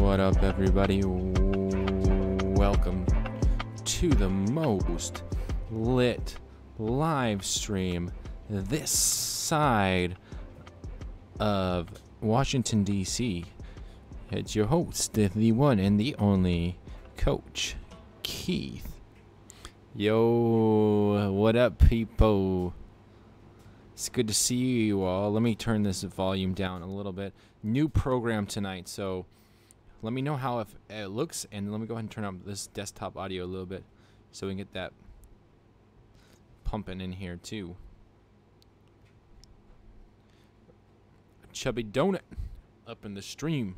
What up, everybody? Welcome to the most lit live stream this side of Washington, D.C. It's your host, the one and the only Coach Keith. Yo, what up, people? It's good to see you all. Let me turn this volume down a little bit. New program tonight, so let me know how it looks, and let me go ahead and turn up this desktop audio a little bit so we can get that pumping in here too. Chubby Donut up in the stream.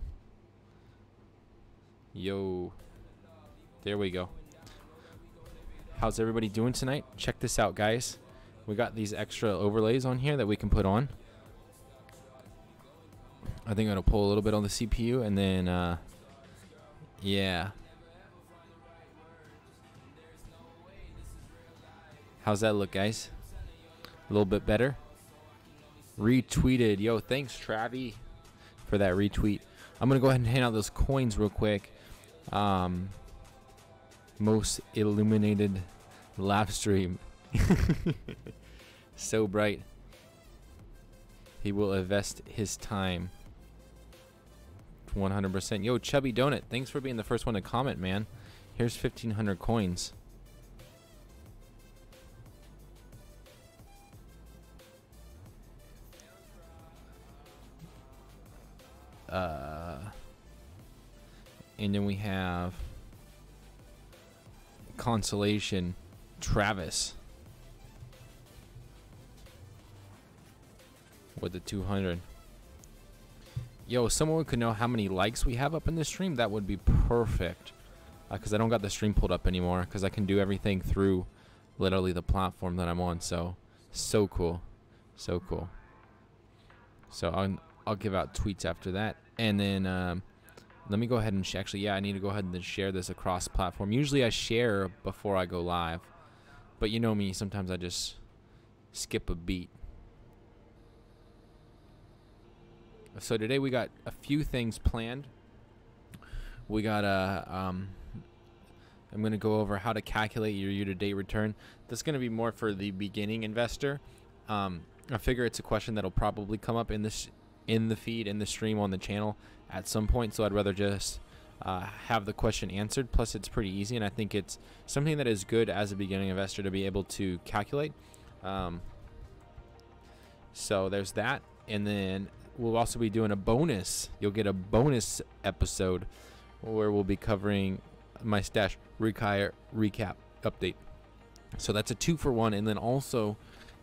Yo, there we go. How's everybody doing tonight? Check this out, guys. We got these extra overlays on here that we can put on. I think it'll pull a little bit on the CPU, and then yeah. How's that look, guys? A little bit better? Retweeted. Yo, thanks, Travi, for that retweet. I'm going to go ahead and hand out those coins real quick. Most illuminated live stream. So bright. He will invest his time. 100%. Yo, Chubby Donut, thanks for being the first one to comment, man. Here's 1,500 coins. And then we have Consolation Travis with the 200. Yo, someone could know how many likes we have up in the stream. That would be perfect, because I don't got the stream pulled up anymore, because I can do everything through literally the platform that I'm on. So cool, so cool. So I'll give out tweets after that, and then let me go ahead and actually, yeah, I need to go ahead and share this across platform. Usually I share before I go live, but you know me, sometimes I just skip a beat. So today we got a few things planned. We got I'm going to go over how to calculate your year-to-date return. That's going to be more for the beginning investor. I figure it's a question that'll probably come up in the feed, in the stream, on the channel at some point. So I'd rather just have the question answered. Plus, it's pretty easy, and I think it's something that is good as a beginning investor to be able to calculate. So there's that, and then we'll also be doing a bonus. You'll get a bonus episode where we'll be covering my stash recap update. So that's a 2-for-1. And then also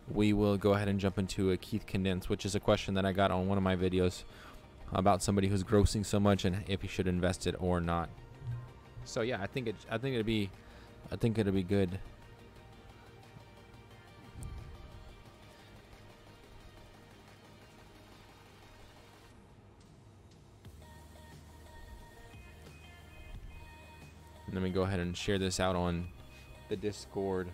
we will go ahead and jump into a Keith Condense, which is a question that I got on one of my videos about somebody who's grossing so much and if he should invest it or not. So yeah, I think it'll be good. Let me go ahead and share this out on the Discord.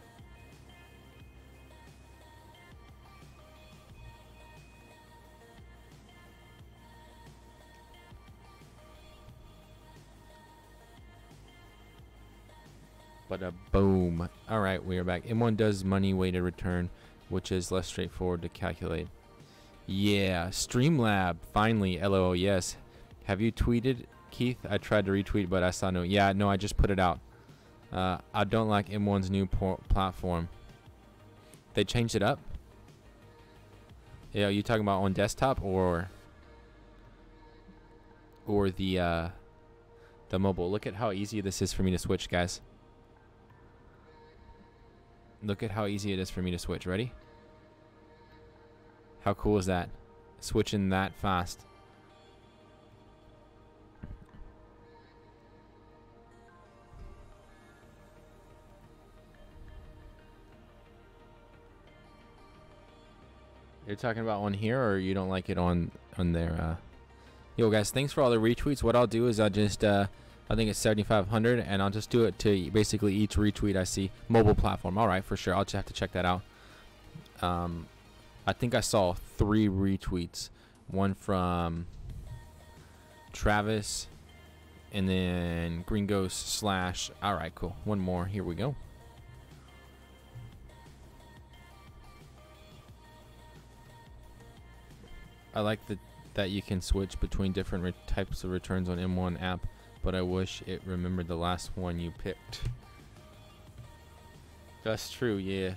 But boom. All right, we are back. M1 does money weighted return, which is less straightforward to calculate. Yeah, Streamlab, finally, LOL, yes. Have you tweeted, Keith? I tried to retweet, but I saw no. Yeah, no, I just put it out. I don't like M1's new platform. They changed it up? Yeah, you talking about on desktop or the mobile? Look at how easy this is for me to switch, guys. Look at how easy it is for me to switch. Ready? How cool is that? Switching that fast. You're talking about on here, or you don't like it on there? Yo, guys, thanks for all the retweets. What I'll do is I'll just I think it's 7,500, and I'll just do it to basically each retweet I see. Mobile platform. All right, for sure. I'll just have to check that out. I think I saw 3 retweets. One from Travis And then Green Ghost slash. All right, cool. One more. Here we go. I like that you can switch between different types of returns on M1 app, but I wish it remembered the last one you picked. That's true, yeah.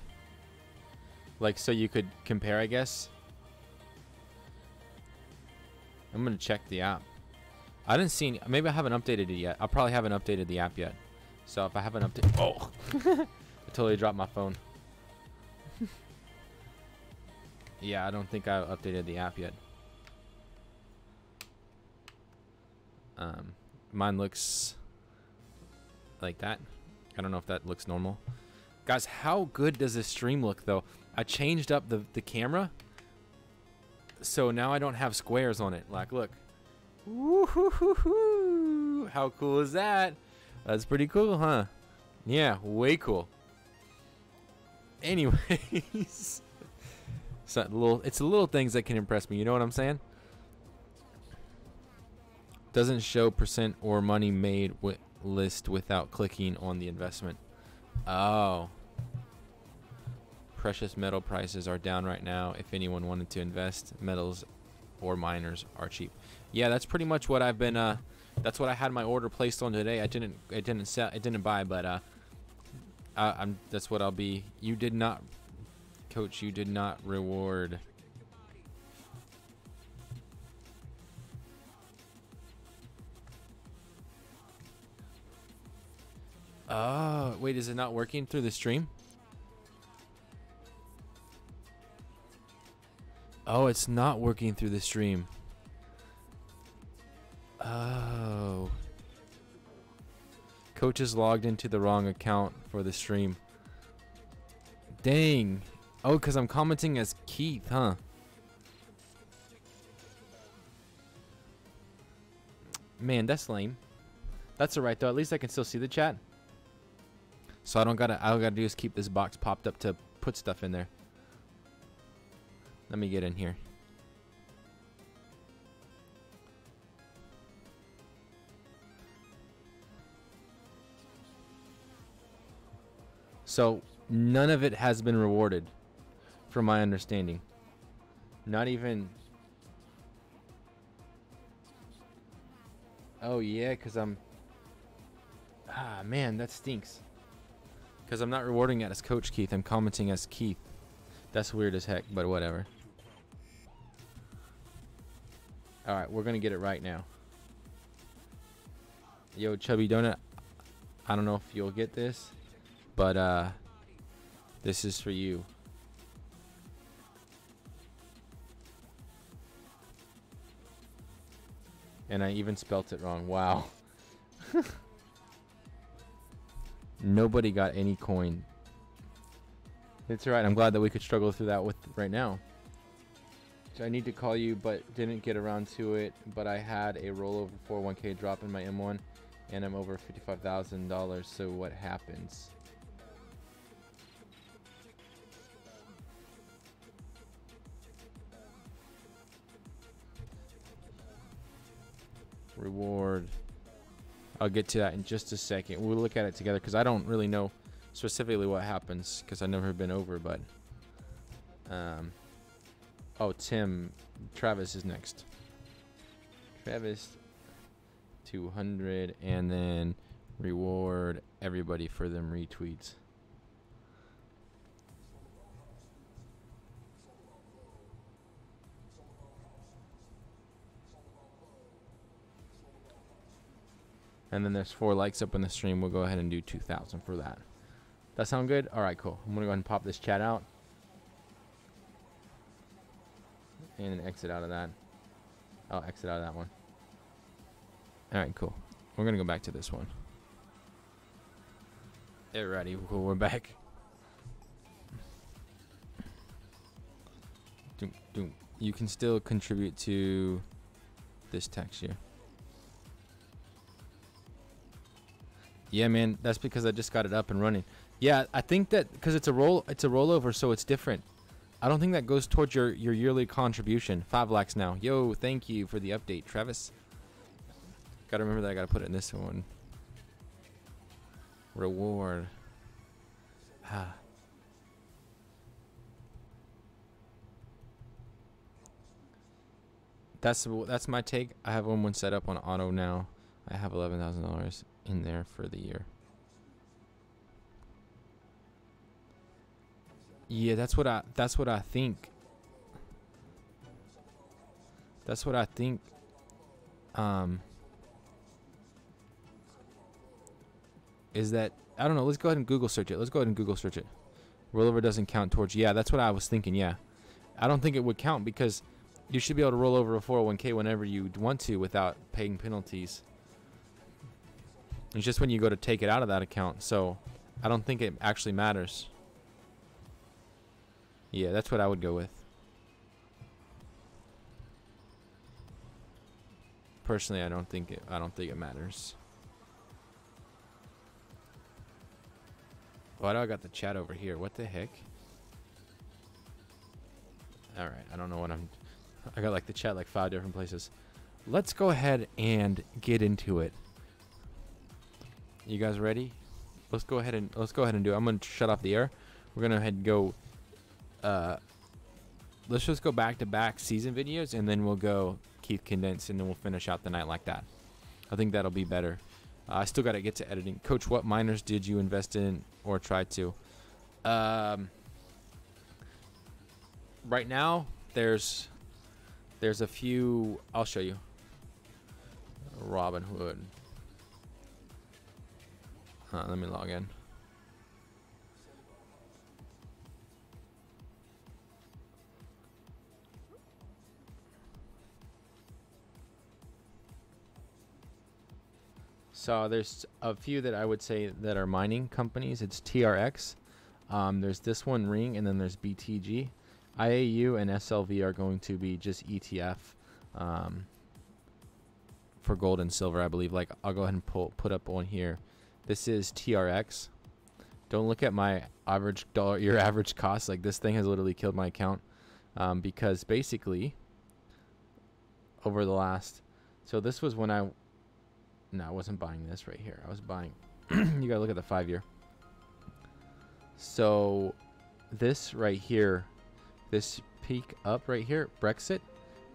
Like, so you could compare, I guess. I'm gonna check the app. I didn't see any, maybe I haven't updated it yet. I probably haven't updated the app yet. So if I haven't updated, oh, I totally dropped my phone. Yeah, I don't think I updated the app yet. Mine looks like that. I don't know if that looks normal. Guys, how good does this stream look though? I changed up the camera, so now I don't have squares on it. Like, look. Woo-hoo-hoo-hoo. How cool is that? That's pretty cool, huh? Yeah, way cool. Anyways, so it's the little things that can impress me. You know what I'm saying? Doesn't show percent or money made list without clicking on the investment. Oh. Precious metal prices are down right now. If anyone wanted to invest, metals or miners are cheap. Yeah, that's pretty much what I've been. That's what I had my order placed on today. I didn't buy, but that's what I'll be. You did not, Coach. You did not reward. Oh, wait, is it not working through the stream? Oh, it's not working through the stream. Oh. Coach is logged into the wrong account for the stream. Dang. Oh, because I'm commenting as Keith, huh? Man, that's lame. That's alright though. At least I can still see the chat. So all I gotta do is keep this box popped up to put stuff in there. Let me get in here. So none of it has been rewarded, from my understanding. Not even. Oh yeah, because I'm. Ah man, that stinks. Because I'm not rewarding it as Coach Keith. I'm commenting as Keith. That's weird as heck, but whatever. Alright, we're going to get it right now. Yo, Chubby Donut. I don't know if you'll get this, but this is for you. And I even spelt it wrong. Wow. Nobody got any coin. It's alright. I'm glad that we could struggle through that with right now. So I need to call you, but didn't get around to it. But I had a rollover 401k drop in my M1, and I'm over $55,000. So what happens? Reward. I'll get to that in just a second. We'll look at it together because I don't really know specifically what happens because I've never been over. But oh, Travis is next. Travis, 200, and then reward everybody for them retweets. And then there's 4 likes up in the stream. We'll go ahead and do 2,000 for that. That sound good? All right, cool. I'm going to go ahead and pop this chat out. And then exit out of that. I'll exit out of that one. All right, cool. We're going to go back to this one. Alrighty, cool. We're back. You can still contribute to this text here. Yeah, man, that's because I just got it up and running. Yeah, I think that because it's a rollover, so it's different. I don't think that goes towards your yearly contribution. 5 lakhs now. Yo, thank you for the update, Travis. Gotta remember that I gotta put it in this one. Reward. That's my take. I have one set up on auto now. I have $11,000 in there for the year. Yeah, that's what I think. That's what I think. Is that, I don't know, let's go ahead and Google search it. Rollover doesn't count towards, yeah, that's what I was thinking, yeah. I don't think it would count because you should be able to roll over a 401k whenever you want to without paying penalties. It's just when you go to take it out of that account, so I don't think it actually matters. Yeah, that's what I would go with. Personally, I don't think it matters. Why do I got the chat over here? What the heck? Alright, I don't know what I got like the chat like 5 different places. Let's go ahead and get into it. You guys ready? Let's go ahead and do it. I'm gonna shut off the air. We're gonna head and go let's just go back to back season videos and then we'll go Keith condensed and then we'll finish out the night like that. I think that'll be better. I still got to get to editing. Coach, what miners did you invest in or try to? Right now, there's a few. I'll show you. Robinhood. Let me log in. So there's a few that I would say that are mining companies. It's TRX. There's this one, Ring, and then there's BTG. IAU and SLV are going to be just ETF for gold and silver, I believe. Like, I'll go ahead and put up one here. This is TRX. Don't look at my average your average cost. Like, this thing has literally killed my account because basically over the last, so this was when I wasn't buying this right here. I was buying, you gotta look at the 5-year. So this right here, this peak up right here, Brexit,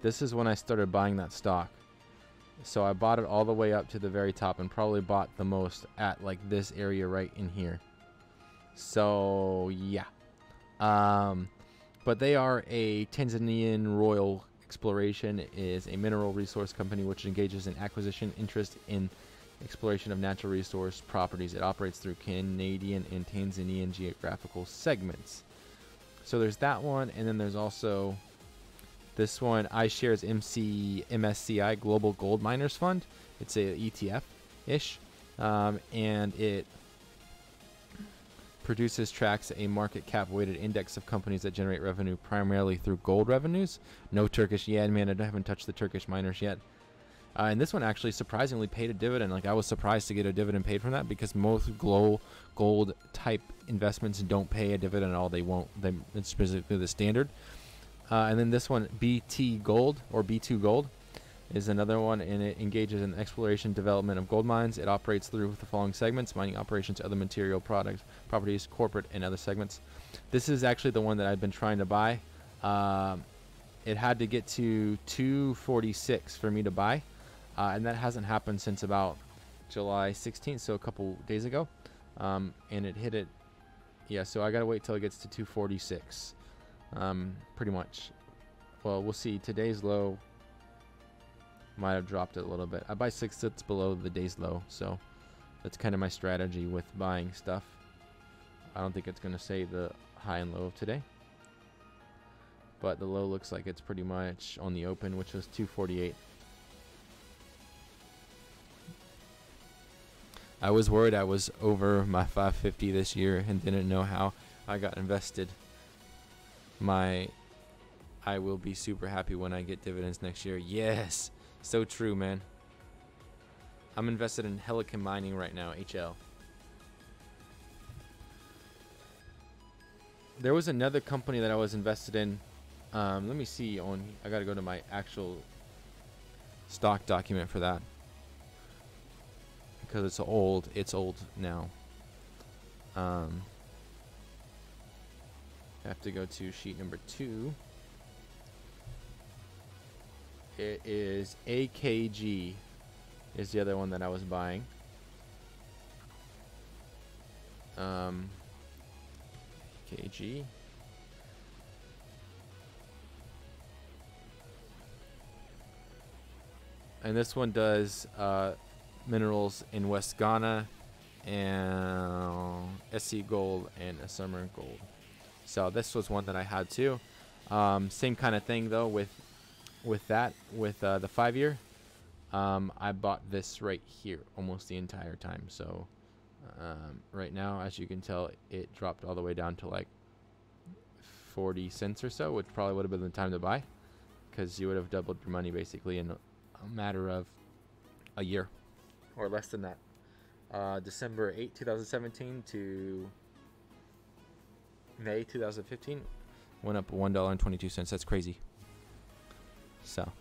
this is when I started buying that stock. So I bought it all the way up to the very top and probably bought the most at like this area right in here. So yeah. But they are a Tanzanian Royal Exploration is a mineral resource company which engages in acquisition interest in exploration of natural resource properties. It operates through Canadian and Tanzanian geographical segments. So there's that one, and then there's also this one, iShares MSCI Global Gold Miners Fund. It's a ETF-ish, and it produces, tracks a market cap weighted index of companies that generate revenue primarily through gold revenues. No Turkish yet, man. I haven't touched the Turkish miners yet. And this one actually surprisingly paid a dividend. Like, I was surprised to get a dividend paid from that because most gold type investments don't pay a dividend at all. They won't. It's specifically the standard. And then this one, BT Gold or B2 Gold, is another one, and it engages in exploration development of gold mines. It operates through the following segments: mining operations, other material products, properties, corporate, and other segments. This is actually the one that I've been trying to buy. It had to get to 246 for me to buy, and that hasn't happened since about July 16th, so a couple days ago. And it hit it, yeah, so I gotta wait till it gets to 246, pretty much. Well, we'll see. Today's low might have dropped it a little bit. I buy 6 cents below the day's low, so that's kind of my strategy with buying stuff. I don't think it's going to say the high and low of today, but the low looks like it's pretty much on the open, which was 248. I was worried I was over my 550 this year and didn't know how I got invested. I will be super happy when I get dividends next year. Yes. So true, man. I'm invested in Helicon Mining right now, HL. There was another company that I was invested in. Let me see. I got to go to my actual stock document for that. because it's old. It's old now. I have to go to sheet number 2. It is AKG is the other one that I was buying. KG. And this one does minerals in West Ghana and SC gold and a summer gold. So this was one that I had too. Same kind of thing though with the 5-year. I bought this right here almost the entire time. So right now, as you can tell, it dropped all the way down to like 40 cents or so, which probably would have been the time to buy, because you would have doubled your money basically in a matter of a year or less than that. December 8, 2017 to May 2015 went up $1.22. That's crazy. So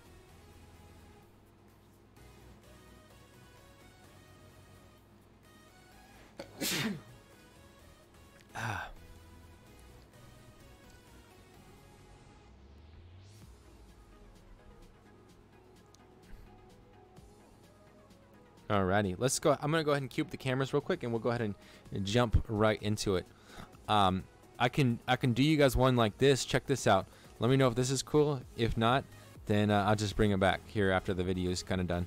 alrighty, let's go. I'm gonna go ahead and cue up the cameras real quick, and we'll go ahead and jump right into it. I can do you guys one like this. Check this out. Let me know if this is cool. If not, then I'll just bring it back here after the video is kind of done.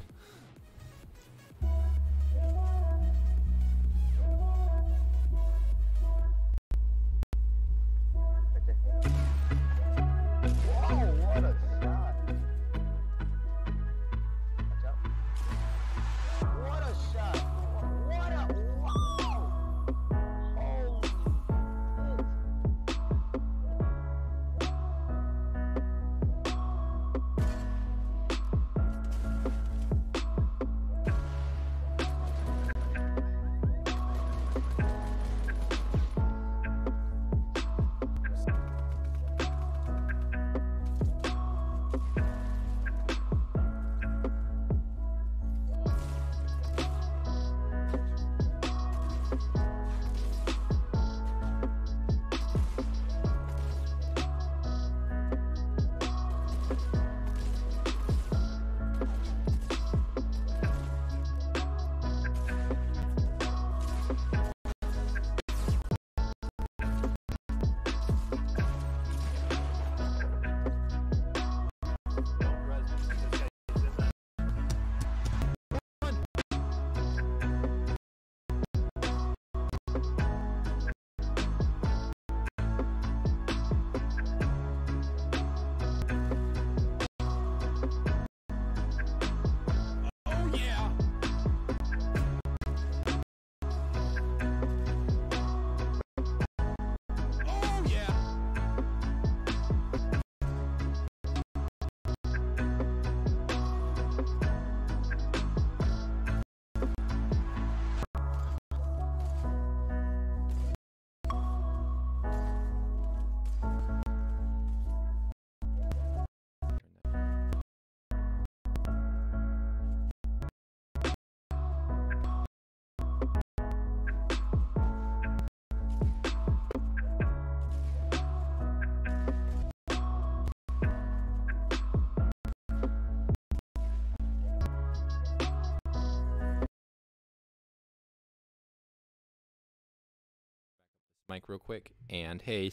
Mic real quick, and hey,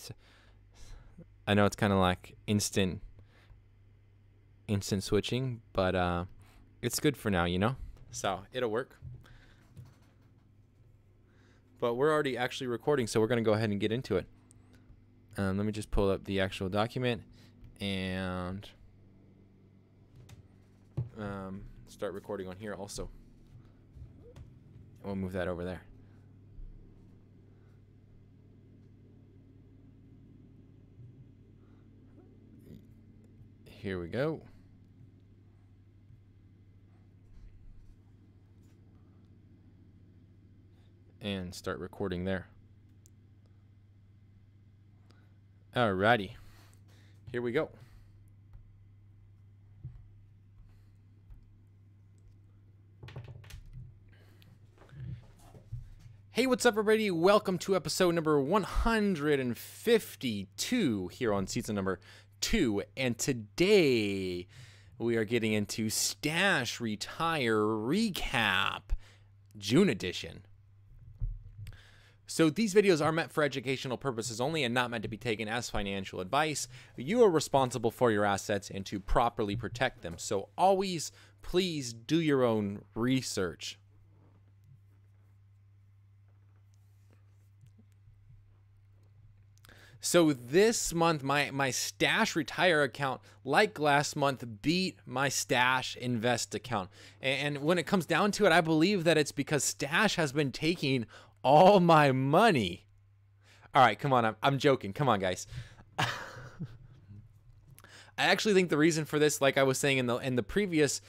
I know it's kind of like instant switching, but it's good for now, you know, so it'll work. But we're already actually recording, so we're gonna go ahead and get into it. Let me just pull up the actual document and start recording on here also. We'll move that over there. Here we go. And start recording there. Alrighty. Here we go. Hey, what's up, everybody? Welcome to episode number 152 here on season number 2. And today we are getting into Stash Retire Recap June edition. So these videos are meant for educational purposes only and not meant to be taken as financial advice. You are responsible for your assets and to properly protect them. So always, please do your own research. So this month, my Stash Retire account, like last month, beat my Stash Invest account. And when it comes down to it, I believe that it's because Stash has been taking all my money. All right, come on, I'm joking. Come on, guys. I actually think the reason for this, like I was saying in the previous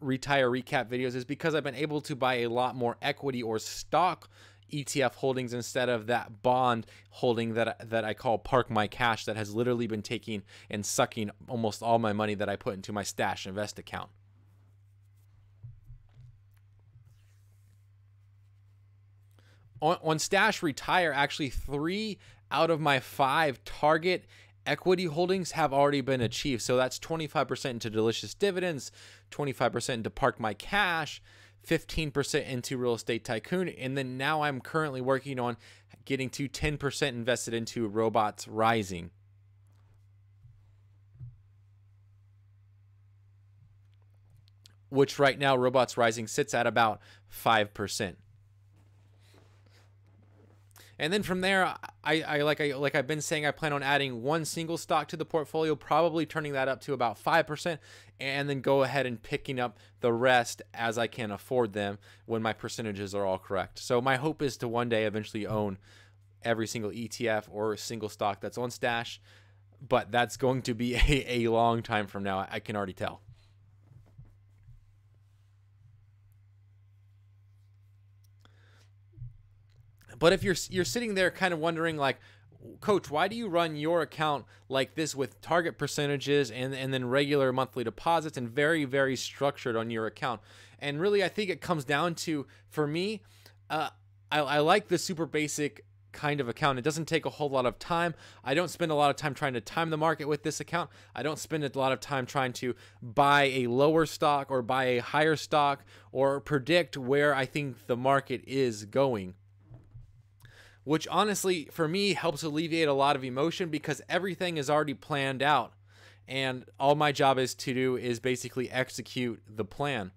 Retire Recap videos, is because I've been able to buy a lot more equity or stock ETF holdings instead of that bond holding that I call Park My Cash, that has literally been taking and sucking almost all my money that I put into my Stash Invest account. On Stash Retire, actually 3 out of my 5 target equity holdings have already been achieved. So that's 25% into Delicious Dividends, 25% into Park My Cash, 15% into Real Estate Tycoon, and then now I'm currently working on getting to 10% invested into Robots Rising. Which right now Robots Rising sits at about 5%. And then from there, like I've been saying, I plan on adding one single stock to the portfolio, probably turning that up to about 5%, and then go ahead and picking up the rest as I can afford them when my percentages are all correct. So my hope is to one day eventually own every single ETF or single stock that's on Stash, but that's going to be a long time from now. I can already tell. But if you're sitting there kind of wondering, like, Coach, why do you run your account like this with target percentages and then regular monthly deposits and very, very structured on your account? And really, I think it comes down to, for me, I like the super basic kind of account. It doesn't take a whole lot of time. I don't spend a lot of time trying to time the market with this account. I don't spend a lot of time trying to buy a lower stock or buy a higher stock or predict where I think the market is going. Which honestly, for me, helps alleviate a lot of emotion because everything is already planned out. And all my job is to do is basically execute the plan.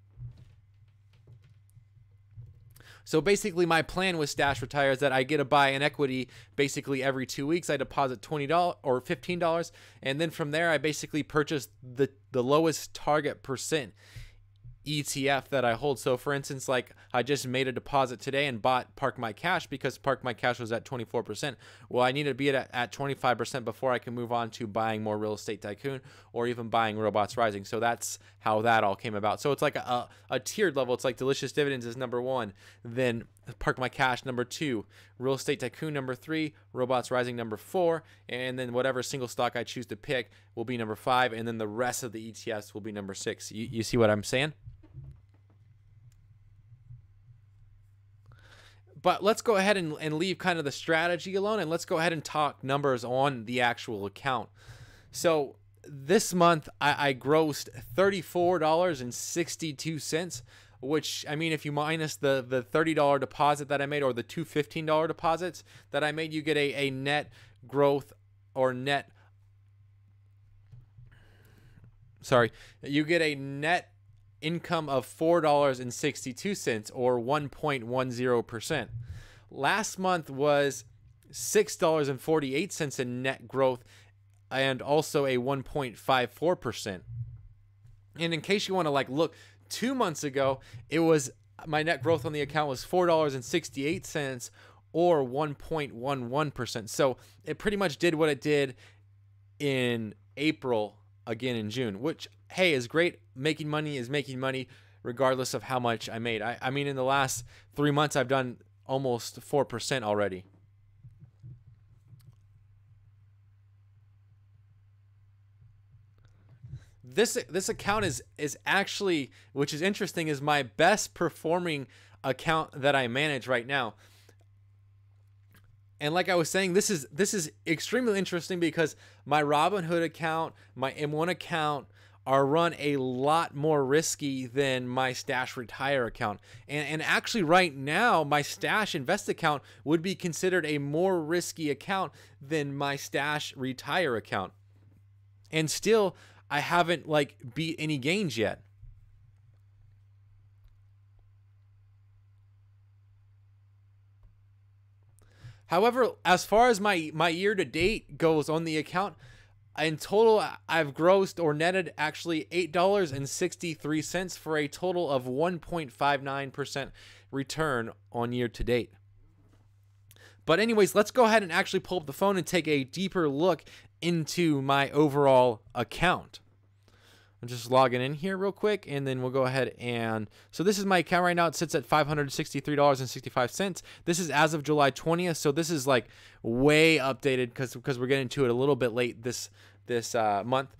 So basically, my plan with Stash Retire is that I get to buy an equity basically every 2 weeks. I deposit $20 or $15, and then from there, I basically purchase the lowest target percent ETF that I hold. So for instance, like I just made a deposit today and bought Park My Cash because Park My Cash was at 24%. Well, I need to be at 25% before I can move on to buying more Real Estate Tycoon or even buying Robots Rising. So that's how that all came about. So it's like a tiered level. It's like Delicious Dividends is number 1, then Park My Cash number 2, Real Estate Tycoon number 3, Robots Rising number 4, and then whatever single stock I choose to pick will be number 5, and then the rest of the ETFs will be number 6. You see what I'm saying? But let's go ahead and leave kind of the strategy alone, and let's go ahead and talk numbers on the actual account. So this month, I grossed $34.62, which, I mean, if you minus the $30 deposit that I made or the two $15 deposits that I made, you get a net growth or net, you get a net income of $4.62 or 1.10%. Last month was $6.48 in net growth and also a 1.54%. And in case you want to like look, 2 months ago, it was my net growth on the account was $4.68 or 1.11%. So it pretty much did what it did in April again in June, which, hey, is great. Making money is making money regardless of how much I made. I mean, in the last 3 months, I've done almost 4% already. This account is actually, which is interesting, is my best performing account that I manage right now. And like I was saying, this is extremely interesting because my Robinhood account, my M1 account are run a lot more risky than my Stash Retire account. And actually right now, my Stash Invest account would be considered a more risky account than my Stash Retire account. And still, I haven't like beat any gains yet. However, as far as my year to date goes on the account, in total, I've grossed or netted actually $8.63 for a total of 1.59% return on year to date. But anyways, let's go ahead and actually pull up the phone and take a deeper look into my overall account. I'm just logging in here real quick, and then we'll go ahead and... So this is my account right now. It sits at $563.65. This is as of July 20th, so this is like way updated because we're getting to it a little bit late this month.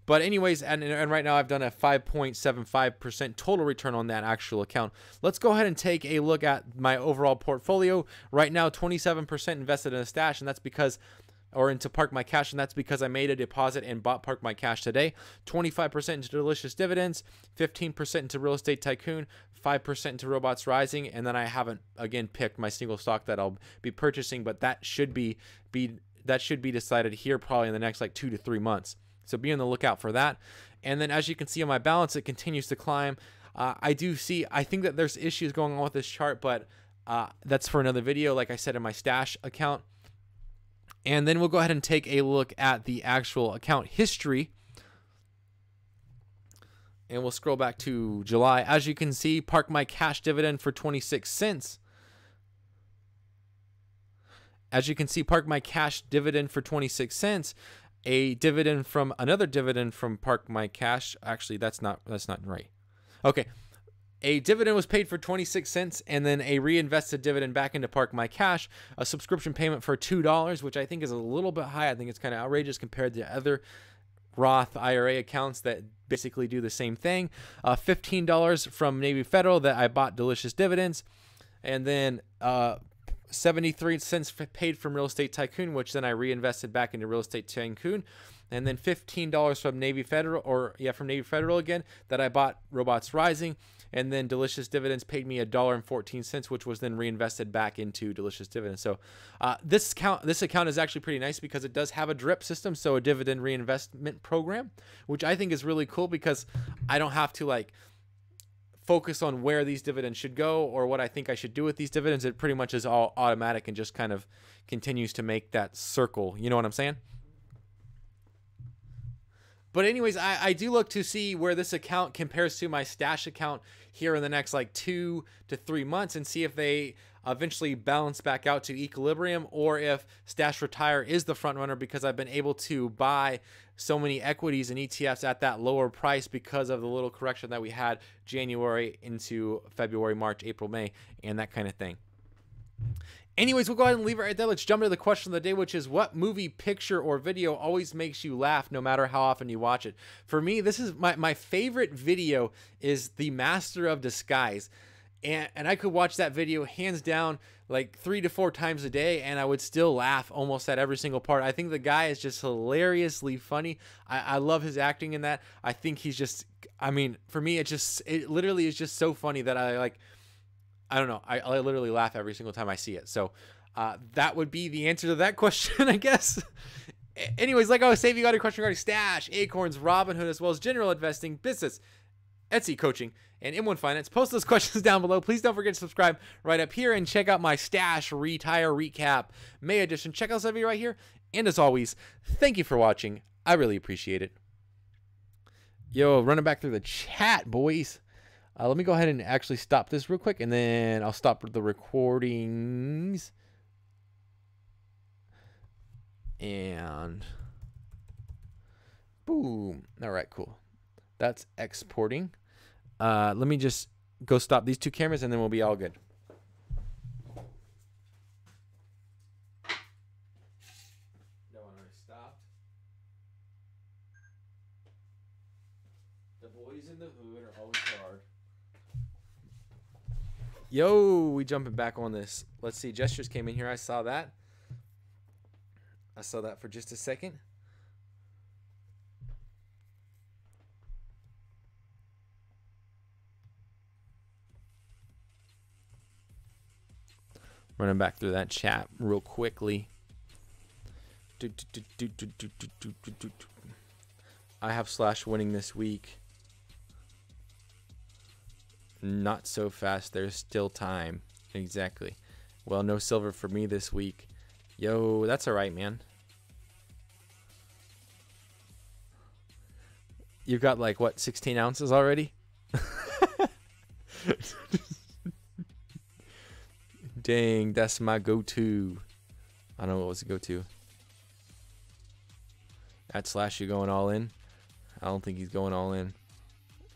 But anyways, and right now I've done a 5.75% total return on that actual account. Let's go ahead and take a look at my overall portfolio. Right now, 27% invested in a stash, and that's because... or into Park My Cash, and that's because I made a deposit and bought Park My Cash today. 25% into Delicious Dividends, 15% into Real Estate Tycoon, 5% into Robots Rising, and then I haven't again picked my single stock that I'll be purchasing, but that should be decided here probably in the next like 2 to 3 months. So be on the lookout for that. And then as you can see on my balance, it continues to climb. I think that there's issues going on with this chart, but that's for another video, like I said in my stash account. And then we'll go ahead and take a look at the actual account history. And we'll scroll back to July. As you can see, Park My Cash dividend for 26 cents. As you can see, Park My Cash dividend for 26 cents. A dividend from another dividend from Park My Cash. Actually, that's not right. Okay. A dividend was paid for 26 cents, and then a reinvested dividend back into Park My Cash, a subscription payment for $2, which I think is a little bit high. I think it's kind of outrageous compared to other Roth IRA accounts that basically do the same thing. $15 from Navy Federal that I bought Delicious Dividends, and then 73 cents paid from Real Estate Tycoon, which then I reinvested back into Real Estate Tycoon. And then $15 from Navy Federal, from Navy Federal again, that I bought Robots Rising. And then Delicious Dividends paid me $1.14, which was then reinvested back into Delicious Dividends. So this account is actually pretty nice because it does have a DRIP system, so a dividend reinvestment program, which I think is really cool because I don't have to like focus on where these dividends should go or what I think I should do with these dividends. It pretty much is all automatic and just kind of continues to make that circle. You know what I'm saying? But anyways, I do look to see where this account compares to my stash account here in the next like 2 to 3 months and see if they eventually balance back out to equilibrium or if Stash Retire is the front runner because I've been able to buy so many equities and ETFs at that lower price because of the little correction that we had January into February, March, April, May, and that kind of thing. Anyways, we'll go ahead and leave it right there. Let's jump into the question of the day, which is what movie, picture, or video always makes you laugh no matter how often you watch it? For me, this is my favorite video is The Master of Disguise. And I could watch that video hands down like 3 to 4 times a day, and I would still laugh almost at every single part. I think the guy is just hilariously funny. I love his acting in that. I think he's just, I mean, for me, it literally is just so funny that I don't know. I literally laugh every single time I see it. So that would be the answer to that question, I guess. Anyways, like I was saying, if you got a question regarding Stash, Acorns, Robinhood, as well as general investing, business, Etsy coaching, and M1 Finance, post those questions down below. Please don't forget to subscribe right up here and check out my Stash Retire Recap May edition. Check out this video right here. And as always, thank you for watching. I really appreciate it. Yo, running back through the chat, boys. Let me go ahead and actually stop this real quick, and then I'll stop the recordings. And boom. All right, cool. That's exporting. Let me just go stop these 2 cameras, and then we'll be all good. That one already stopped. The boys in the hood are always hard. Yo, we jumping back on this. Let's see. Gestures came in here. I saw that. I saw that for just a second. Running back through that chat real quickly. I have Slash winning this week. Not so fast. There's still time. Exactly. Well, no silver for me this week. Yo, that's all right, man. You've got like, what, 16 ounces already? Dang, that's my go-to. I don't know what was the go-to. At Slash, you going all in? I don't think he's going all in.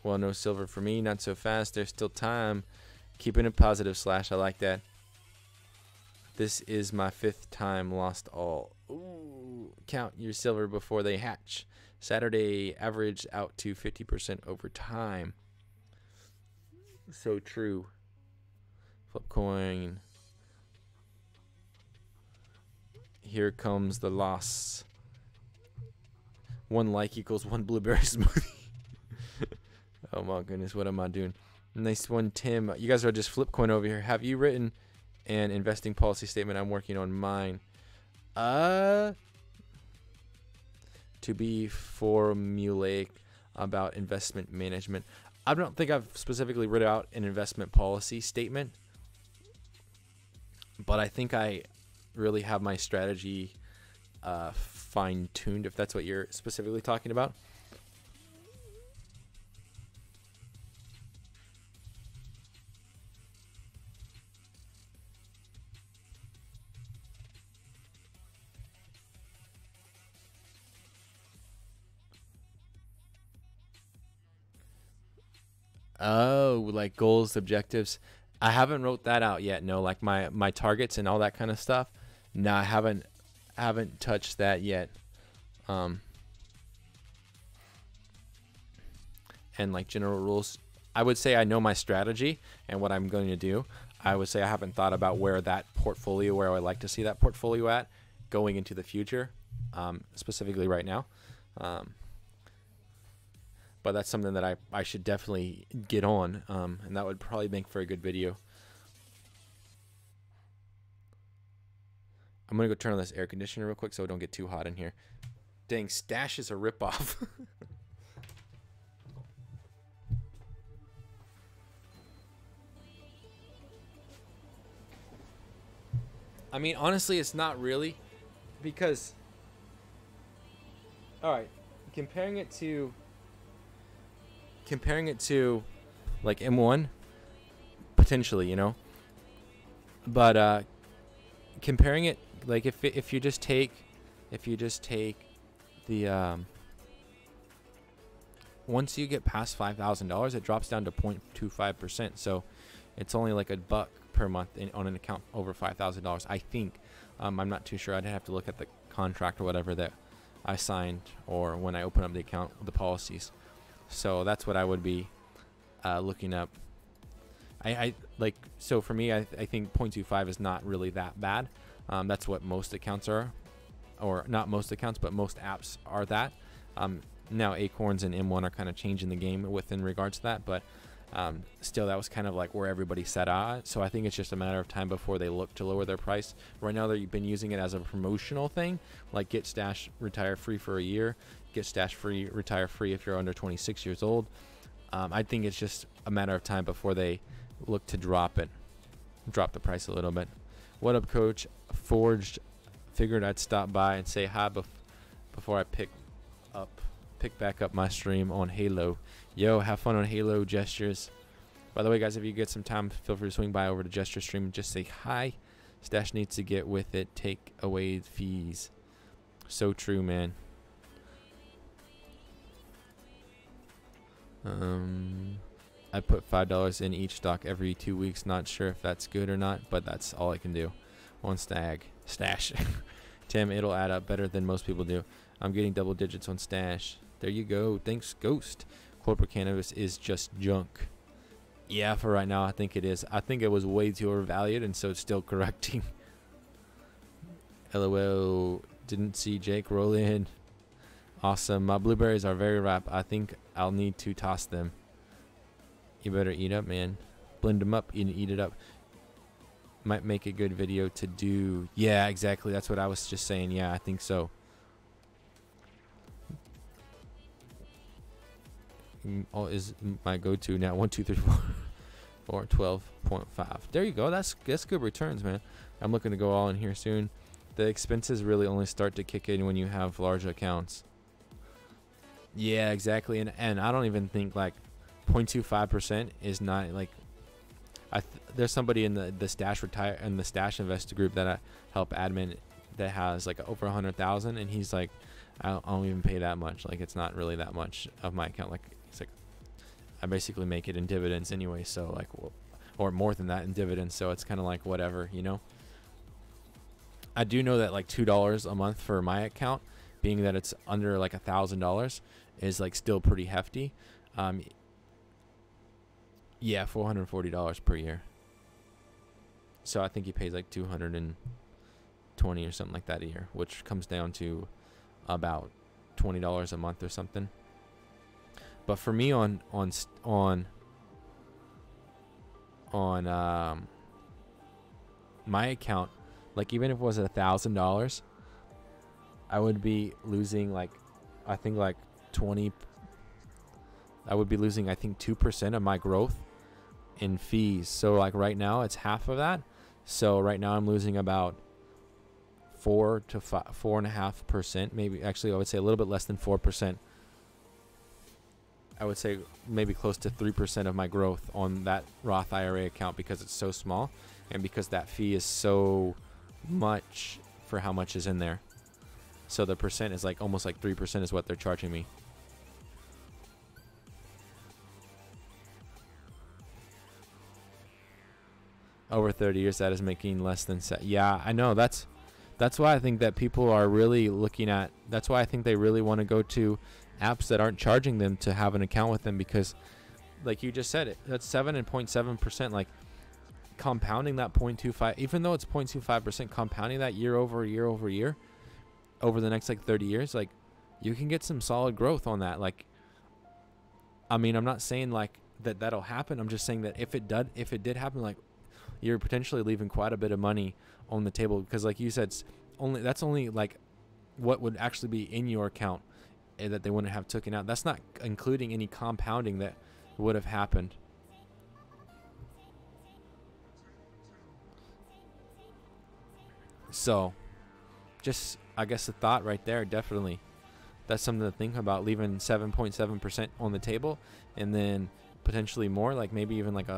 Well, no silver for me. Not so fast. There's still time. Keeping it positive, Slash. I like that. This is my 5th time lost all. Ooh, count your silver before they hatch. Saturday average out to 50% over time. So true. Flipcoin. Here comes the loss. 1 like equals 1 blueberry smoothie. Oh my goodness, what am I doing? Nice one, Tim. You guys are just Flipcoin over here. Have you written an investing policy statement? I'm working on mine. To be formulaic about investment management. I don't think I've specifically written out an investment policy statement, but I think I really have my strategy fine-tuned, if that's what you're specifically talking about. Oh, like goals, objectives. I haven't wrote that out yet. No, like my targets and all that kind of stuff. No, I haven't touched that yet. And like general rules, I would say I know my strategy and what I'm going to do. I would say I haven't thought about where that portfolio, where I would like to see that portfolio at going into the future, specifically right now. But that's something that I should definitely get on, and that would probably make for a good video. I'm going to go turn on this air conditioner real quick so it don't get too hot in here. Dang, Stash is a ripoff. I mean, honestly, it's not really, because, all right, comparing it to like M1, potentially, you know, but comparing it, like if you just take the once you get past $5,000, it drops down to 0.25%. So it's only like $1 per month on an account over $5,000. I think. I'm not too sure. I'd have to look at the contract or whatever that I signed, or when I open up the account, the policies. So that's what I would be looking up. I like, so for me, I think 0.25 is not really that bad. That's what most accounts are, or not most accounts, but most apps are that. Now Acorns and M1 are kind of changing the game in regards to that, but still, that was kind of like where everybody set out. So I think it's just a matter of time before they look to lower their price. Right now, they've been using it as a promotional thing, like get Stash, retire free for a year, get Stash free, retire free if you're under 26 years old. I think it's just a matter of time before they look to drop the price a little bit. What up, Coach? Forged. Figured I'd stop by and say hi before I pick back up my stream on Halo. Yo, have fun on Halo, Gestures. By the way, guys, if you get some time, feel free to swing by over to Gesture Stream and just say hi. Stash needs to get with it. Take away fees. So true, man. I put $5 in each stock every 2 weeks. Not sure if that's good or not, but that's all I can do. One Stash. Tim, it'll add up better than most people do. I'm getting double digits on Stash. There you go. Thanks, Ghost. Corporate cannabis is just junk. Yeah, for right now, I think it is. I think it was way too overvalued, and so it's still correcting. LOL. Didn't see Jake roll in. Awesome. My blueberries are very ripe. I think I'll need to toss them. You better eat up, man. Blend them up and eat it up. Might make a good video to do. Yeah, exactly. That's what I was just saying. Yeah, I think so. Oh, is my go-to now. 1, 2, 3, 4, 12.5. There you go. That's good returns, man. I'm looking to go all in here soon. The expenses really only start to kick in when you have large accounts. Yeah, exactly. And I don't even think like 0.25% is not like. There's somebody in the stash investor group that I help admin that has like over 100,000, and he's like, I don't even pay that much. Like, it's not really that much of my account. Like, it's like I basically make it in dividends anyway. So like, or more than that in dividends. So it's kind of like whatever, you know. I do know that like $2 a month for my account, being that it's under like $1,000, is like still pretty hefty. Yeah, $440 per year. So I think he pays like $220 or something like that a year, which comes down to about $20 a month or something. But for me on my account, like even if it was $1,000, I would be losing like, I think like 20. I would be losing I think 2% of my growth in fees. So like right now it's half of that. So right now I'm losing about 4.5%, maybe. Actually I would say a little bit less than 4%. I would say maybe close to 3% of my growth on that Roth IRA account, because it's so small and because that fee is so much for how much is in there. So the percent is like almost like 3% is what they're charging me. Over 30 years, that is making less than yeah, I know. That's why I think that people are really looking at. That's why I think they really want to go to apps that aren't charging them to have an account with them, because, like you just said, it that's 7.7%. Like compounding that 0.25, even though it's 0.25%, compounding that year over year over year, over the next like 30 years, like you can get some solid growth on that. Like, I mean, I'm not saying like that'll happen. I'm just saying that if it did happen, like, you're potentially leaving quite a bit of money on the table, because like you said, that's only like what would actually be in your account that they wouldn't have taken out. That's not including any compounding that would have happened. So just, I guess, a thought right there. Definitely that's something to think about, leaving 7.7% on the table, and then potentially more, like maybe even like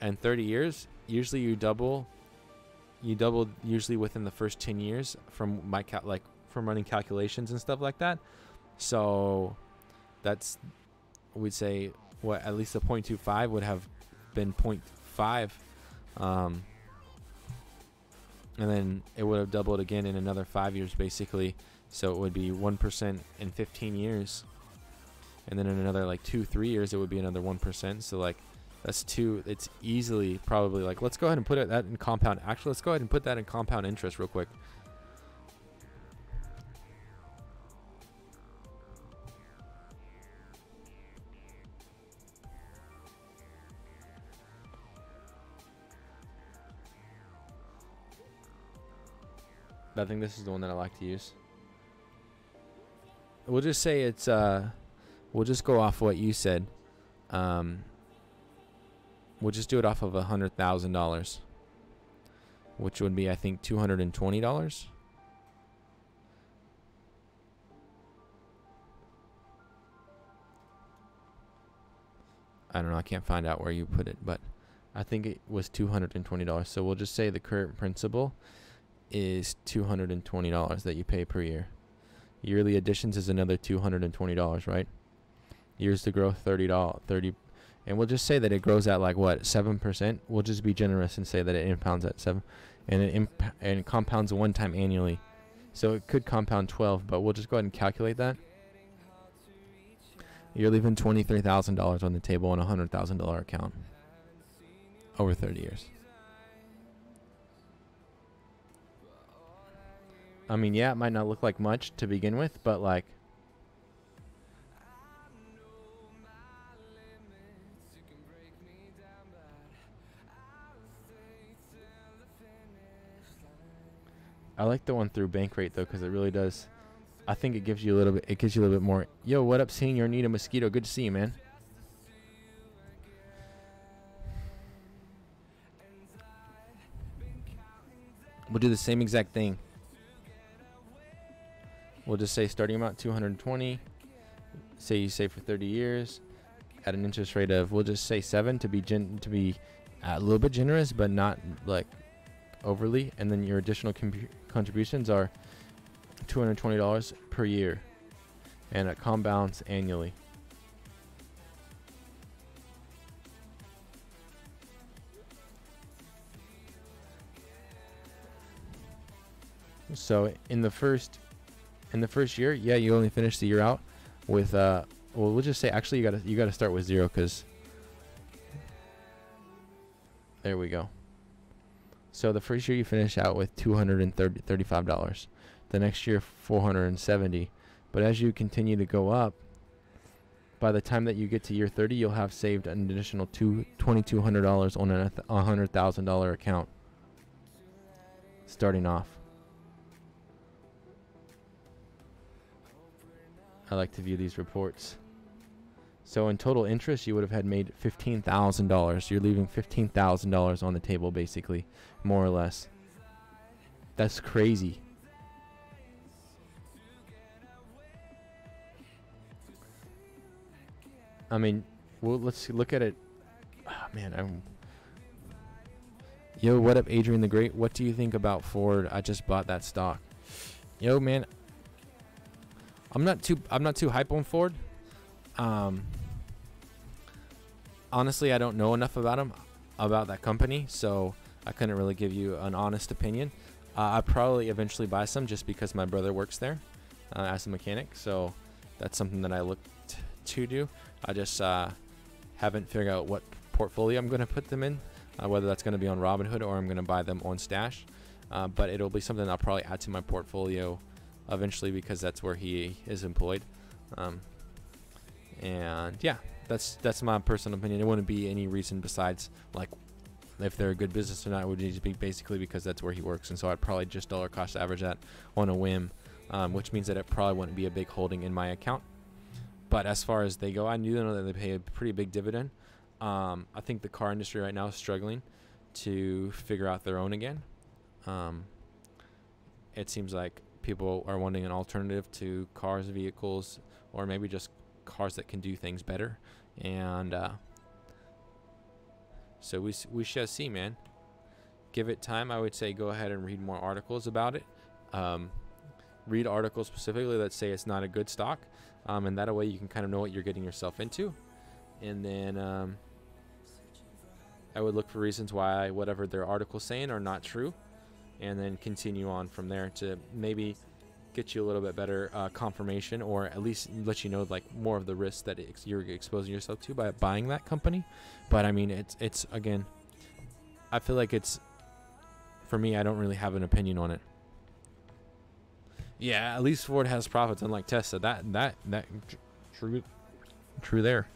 in 30 years, usually you double usually within the first 10 years from from running calculations and stuff like that. So that's, we'd say, what, at least a 0.25 would have been 0.5, and then it would have doubled again in another 5 years basically. So it would be 1% in 15 years, and then in another like 2-3 years it would be another 1%. So like that's it's easily probably like, let's go ahead and put that in compound. Actually, let's go ahead and put that in compound interest real quick. I think this is the one that I like to use. We'll just say it's we'll just go off what you said. We'll just do it off of $100,000, which would be, I think, $220. I don't know. I can't find out where you put it, but I think it was $220. So we'll just say the current principal is $220 that you pay per year. Yearly additions is another $220, right? Years to grow, $30, and we'll just say that it grows at like what, 7%. We'll just be generous and say that it impounds at 7, and it compounds one time annually. So it could compound 12, but we'll just go ahead and calculate that. You're leaving $23,000 on the table on a $100,000 account over 30 years. I mean, yeah, it might not look like much to begin with, but like, I like the one through Bankrate though, because it really does. I think it gives you a little bit. It gives you a little bit more. Yo, what up, Senior? Need a mosquito? Good to see you, man. We'll do the same exact thing. We'll just say starting amount 220. Say you save for 30 years at an interest rate of, we'll just say 7 to be a little bit generous, but not like overly. And then your additional contributions are $220 per year, and it compounds annually. So in the first year, yeah, you only finish the year out with well, we'll just say, actually you gotta start with 0, because there we go. So the first year you finish out with $235. The next year $470. But as you continue to go up, by the time that you get to year 30, you'll have saved an additional $2,200 on a $100,000 account starting off. I like to view these reports. So in total interest, you would have had made $15,000. You're leaving $15,000 on the table, basically, more or less. That's crazy. I mean, well, let's look at it. Oh, man, Yo, what up, Adrian the Great? What do you think about Ford? I just bought that stock. Yo, man, I'm not too hype on Ford. Honestly, I don't know enough about that company, so I couldn't really give you an honest opinion. I'd probably eventually buy some just because my brother works there as a mechanic, so that's something that I looked to do. I just haven't figured out what portfolio I'm going to put them in, whether that's going to be on Robinhood or I'm going to buy them on Stash. But it'll be something I'll probably add to my portfolio eventually, because that's where he is employed. And yeah, that's my personal opinion. It wouldn't be any reason besides like if they're a good business or not. It would just be basically because that's where he works, and so I'd probably just dollar cost average that on a whim, which means that it probably wouldn't be a big holding in my account. But as far as they go, I do know that they pay a pretty big dividend. I think the car industry right now is struggling to figure out their own again. It seems like people are wanting an alternative to cars, vehicles, or maybe just cars that can do things better. And so we shall see, man. Give it time. I would say go ahead and read more articles about it. Read articles specifically that say it's not a good stock, and that way you can kind of know what you're getting yourself into. And then I would look for reasons why whatever their article's saying are not true, and then continue on from there to maybe get you a little bit better confirmation, or at least let you know like more of the risks that you're exposing yourself to by buying that company. But I mean, it's again, I feel like it's, for me, I don't really have an opinion on it. Yeah, at least Ford has profits, unlike Tesla. That true there.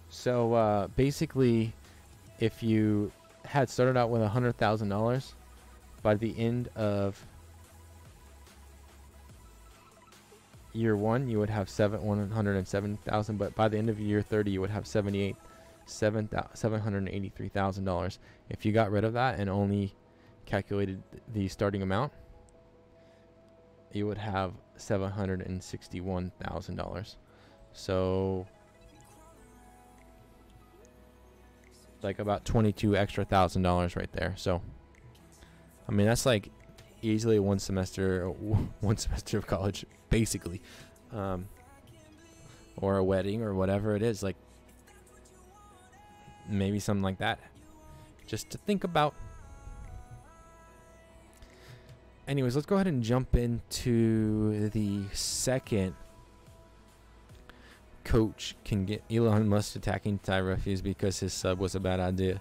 So basically, if you had started out with $100,000, by the end of year 1, you would have $107,000, but by the end of year 30, you would have $783,000. If you got rid of that and only calculated the starting amount, you would have $761,000. So like about $22,000 extra right there. So I mean, that's like easily one semester of college, basically, or a wedding or whatever it is, like maybe something like that. just to think about. Anyways, let's go ahead and jump into the second coach can get Elon Musk attacking Tyra Fuse because his sub was a bad idea.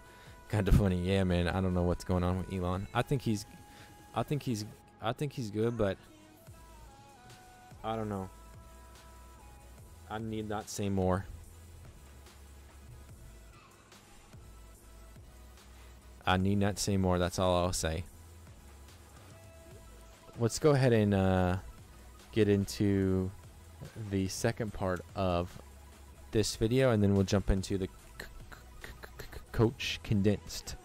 Kind of funny. Yeah, man. I don't know what's going on with Elon. I think he's good, but I don't know. I need not say more. I need not say more. That's all I'll say. Let's go ahead and get into the second part of this video, and then we'll jump into the coach condensed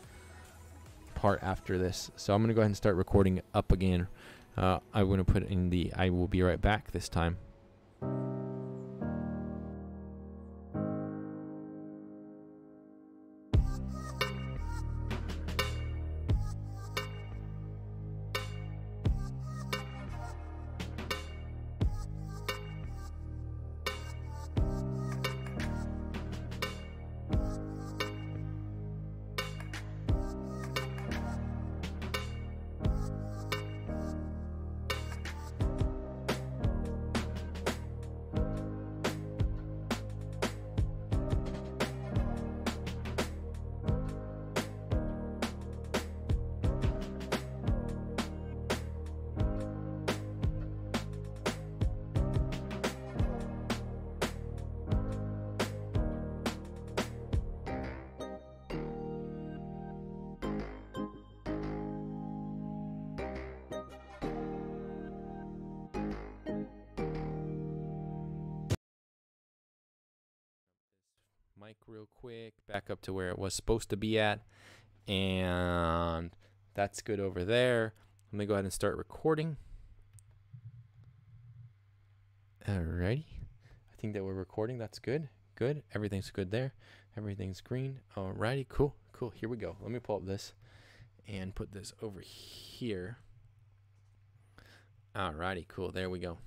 part after this. So I'm going to go ahead and start recording up again. I'm going to put in the I will be right back this time. Mic real quick, back up to where it was supposed to be at, and that's good over there. Let me go ahead and start recording. Alrighty, I think that we're recording. That's good. Good. Everything's good there. Everything's green. Alrighty, cool. Here we go. Let me pull up this and put this over here. Alrighty, cool. There we go.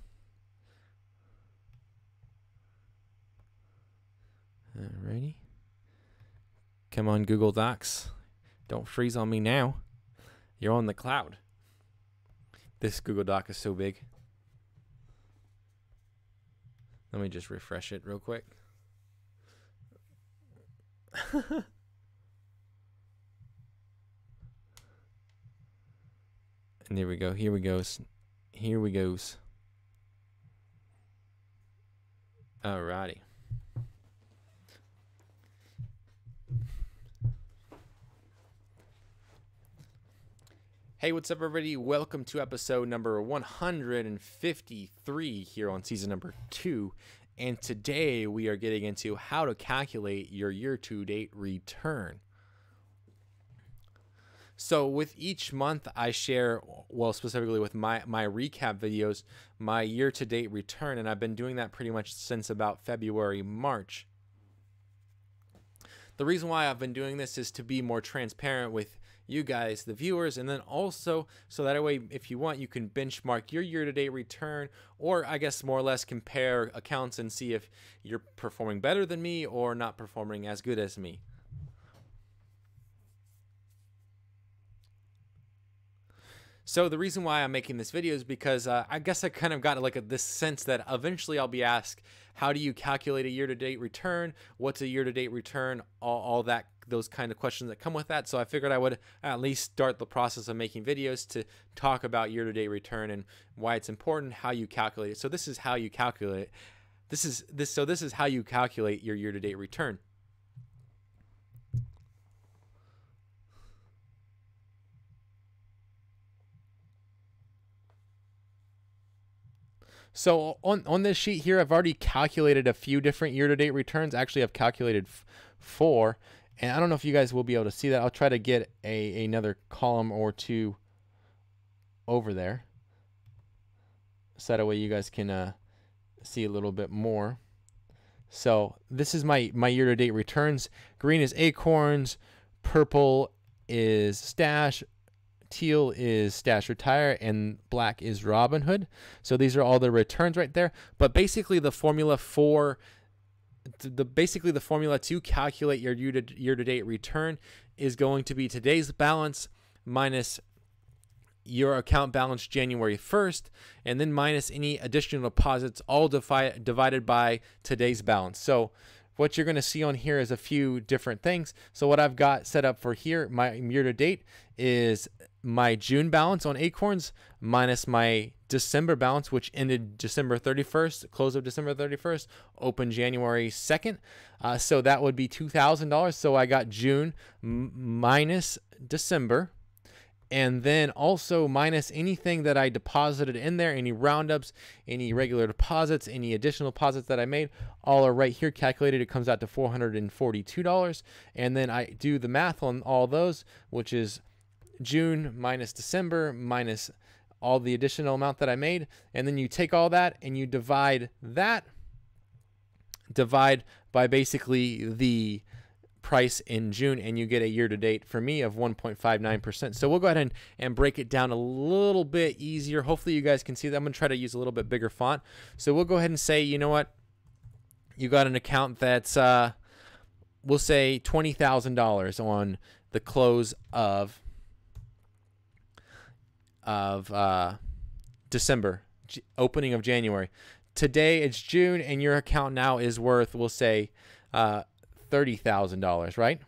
Alrighty. Come on, Google Docs. Don't freeze on me now. You're on the cloud. This Google Doc is so big. Let me just refresh it real quick. And there we go. Here we goes. Here we goes. Alrighty. Hey, what's up, everybody? Welcome to episode number 153 here on season number 2. And today we are getting into how to calculate your year-to-date return. So with each month I share, well, specifically with my recap videos, my year-to-date return. And I've been doing that pretty much since about February, March. The reason why I've been doing this is to be more transparent with you guys, the viewers, and then also so that way, if you want, you can benchmark your year-to-date return, or I guess more or less compare accounts and see if you're performing better than me or not performing as good as me. So the reason why I'm making this video is because I guess I kind of got like this sense that eventually I'll be asked, how do you calculate a year-to-date return? What's a year-to-date return? All that, those kind of questions that come with that. So I figured I would at least start the process of making videos to talk about year-to-date return and why it's important, how you calculate it. So this is how you calculate. This is how you calculate your year-to-date return. So on this sheet here, I've already calculated a few different year-to-date returns. Actually, I've calculated 4, and I don't know if you guys will be able to see that. I'll try to get another column or two over there, so that way you guys can see a little bit more. So this is my year-to-date returns. Green is Acorns, purple is Stash, teal is Stash Retire, and black is Robinhood. So these are all the returns right there. But basically the formula for basically the formula to calculate your year-to-date return is going to be today's balance minus your account balance January 1st, and then minus any additional deposits, all divided by today's balance. So what you're going to see on here is a few different things. So what I've got set up for here, my year-to-date, is my June balance on Acorns minus my December balance, which ended December 31st, close of December 31st, open January 2nd. So that would be $2,000. So I got June minus December, and then also minus anything that I deposited in there, any roundups, any regular deposits, any additional deposits that I made, all are right here calculated. It comes out to $442. And then I do the math on all those, which is June minus December minus all the additional amount that I made. And then you take all that and you divide by basically the price in June, and you get a year-to-date for me of 1.59%. So we'll go ahead and break it down a little bit easier. Hopefully you guys can see that. I'm going to try to use a little bit bigger font. So we'll go ahead and say, you know what? You got an account that's, we'll say $20,000 on the close of December, opening of January. Today it's June, and your account now is worth, we'll say, $30,000, right?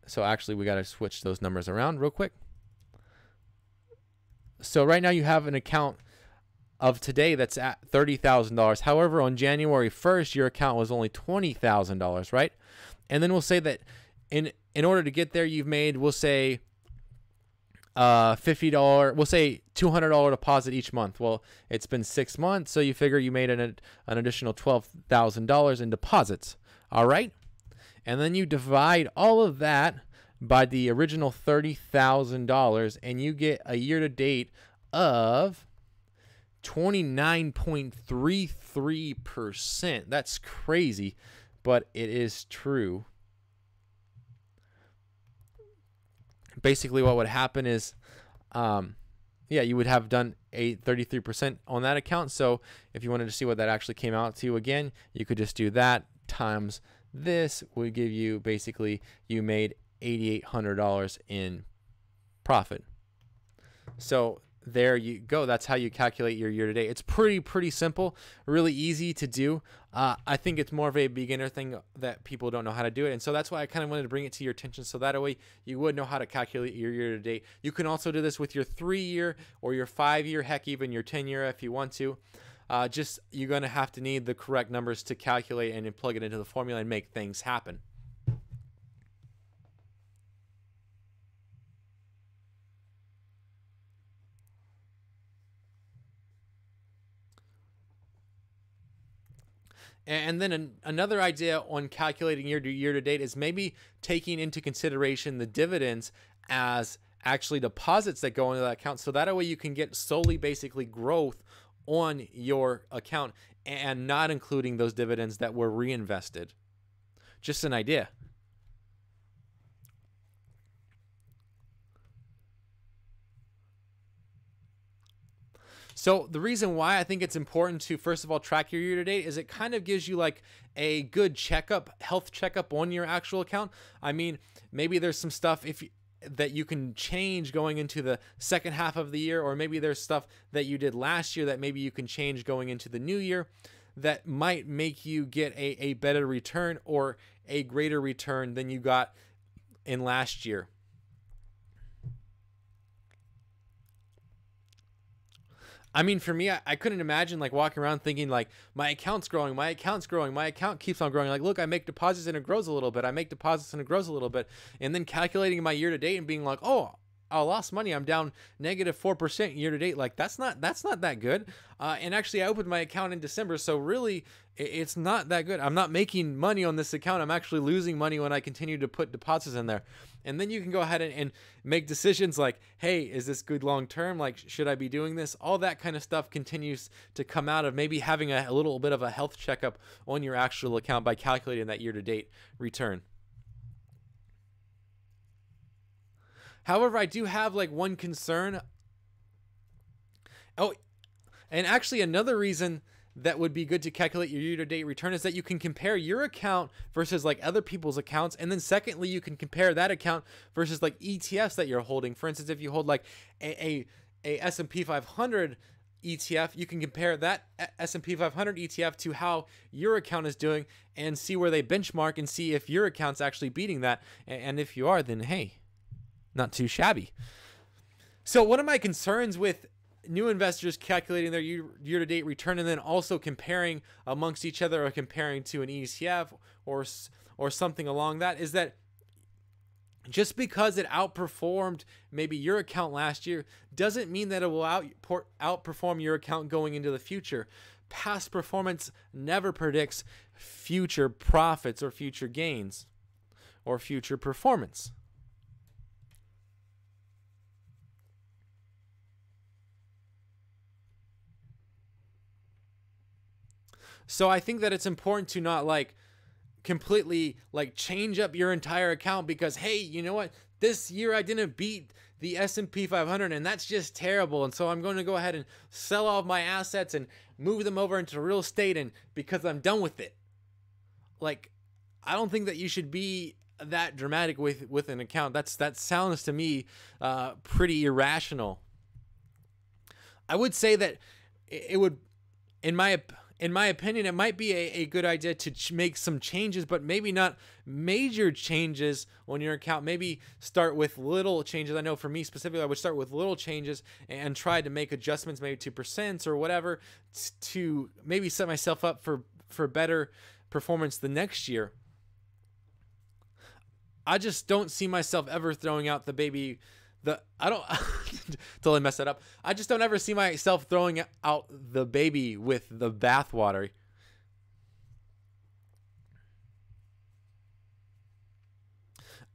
So actually we got to switch those numbers around real quick. So right now you have an account of today that's at $30,000. However, on January 1st, your account was only $20,000, right? And then we'll say that in order to get there, you've made, we'll say, $50, we'll say $200 deposit each month. Well, it's been 6 months, so you figure you made an additional $12,000 in deposits. All right, and then you divide all of that by the original $30,000, and you get a year-to-date of 29.33%. That's crazy, but it is true. Basically, what would happen is, yeah, you would have done a 33% on that account. So if you wanted to see what that actually came out to, again, you could just do that times this would give you, basically, you made $8,800 in profit. So there you go. That's how you calculate your year-to-date. It's pretty simple, really easy to do. I think it's more of a beginner thing that people don't know how to do it, and so that's why I kind of wanted to bring it to your attention, so that way you would know how to calculate your year-to-date. You can also do this with your 3-year or your 5-year, heck, even your 10-year if you want to. Just you're going to have to need the correct numbers to calculate and then plug it into the formula and make things happen. And then another idea on calculating year-to-date is maybe taking into consideration the dividends as actually deposits that go into that account. So that way you can get solely basically growth on your account and not including those dividends that were reinvested. Just an idea. So the reason why I think it's important to, first of all, track your year-to-date is it kind of gives you like a good checkup, health checkup on your actual account. I mean, maybe there's some stuff that you can change going into the second half of the year, or maybe there's stuff that you did last year that maybe you can change going into the new year that might make you get a better return or a greater return than you got in last year. I mean, for me, I couldn't imagine like walking around thinking like my account's growing, my account's growing, my account keeps on growing. Like, look, I make deposits and it grows a little bit. I make deposits and it grows a little bit. And then calculating my year to date and being like, oh, I lost money. I'm down -4% year to date. Like that's not that good. And actually, I opened my account in December, so really, it's not that good. I'm not making money on this account. I'm actually losing money when I continue to put deposits in there. And then you can go ahead and make decisions like, hey, is this good long term? Like, should I be doing this? All that kind of stuff continues to come out of maybe having a little bit of a health checkup on your actual account by calculating that year to date return. However, I do have like one concern. Oh, and actually another reason that would be good to calculate your year-to-date return is that you can compare your account versus like other people's accounts. And then secondly, you can compare that account versus like ETFs that you're holding. For instance, if you hold like a S&P 500 ETF, you can compare that S&P 500 ETF to how your account is doing and see where they benchmark and see if your account's actually beating that. And if you are, then hey, not too shabby. So one of my concerns with new investors calculating their year-to-date return and then also comparing amongst each other or comparing to an ETF or something along that is that just because it outperformed maybe your account last year doesn't mean that it will outperform your account going into the future. Past performance never predicts future profits or future gains or future performance. So I think that it's important to not like completely like change up your entire account because, hey, you know what? This year I didn't beat the S&P 500 and that's just terrible. And so I'm going to go ahead and sell all of my assets and move them over into real estate and because I'm done with it. Like, I don't think that you should be that dramatic with an account. That sounds to me pretty irrational. I would say that it would, in my opinion, it might be a good idea to make some changes, but maybe not major changes on your account. Maybe start with little changes. I know for me specifically, I would start with little changes and try to make adjustments, maybe 2% or whatever, to maybe set myself up for better performance the next year. I just don't see myself ever throwing out the baby. I don't totally mess that up. I just don't ever see myself throwing out the baby with the bathwater.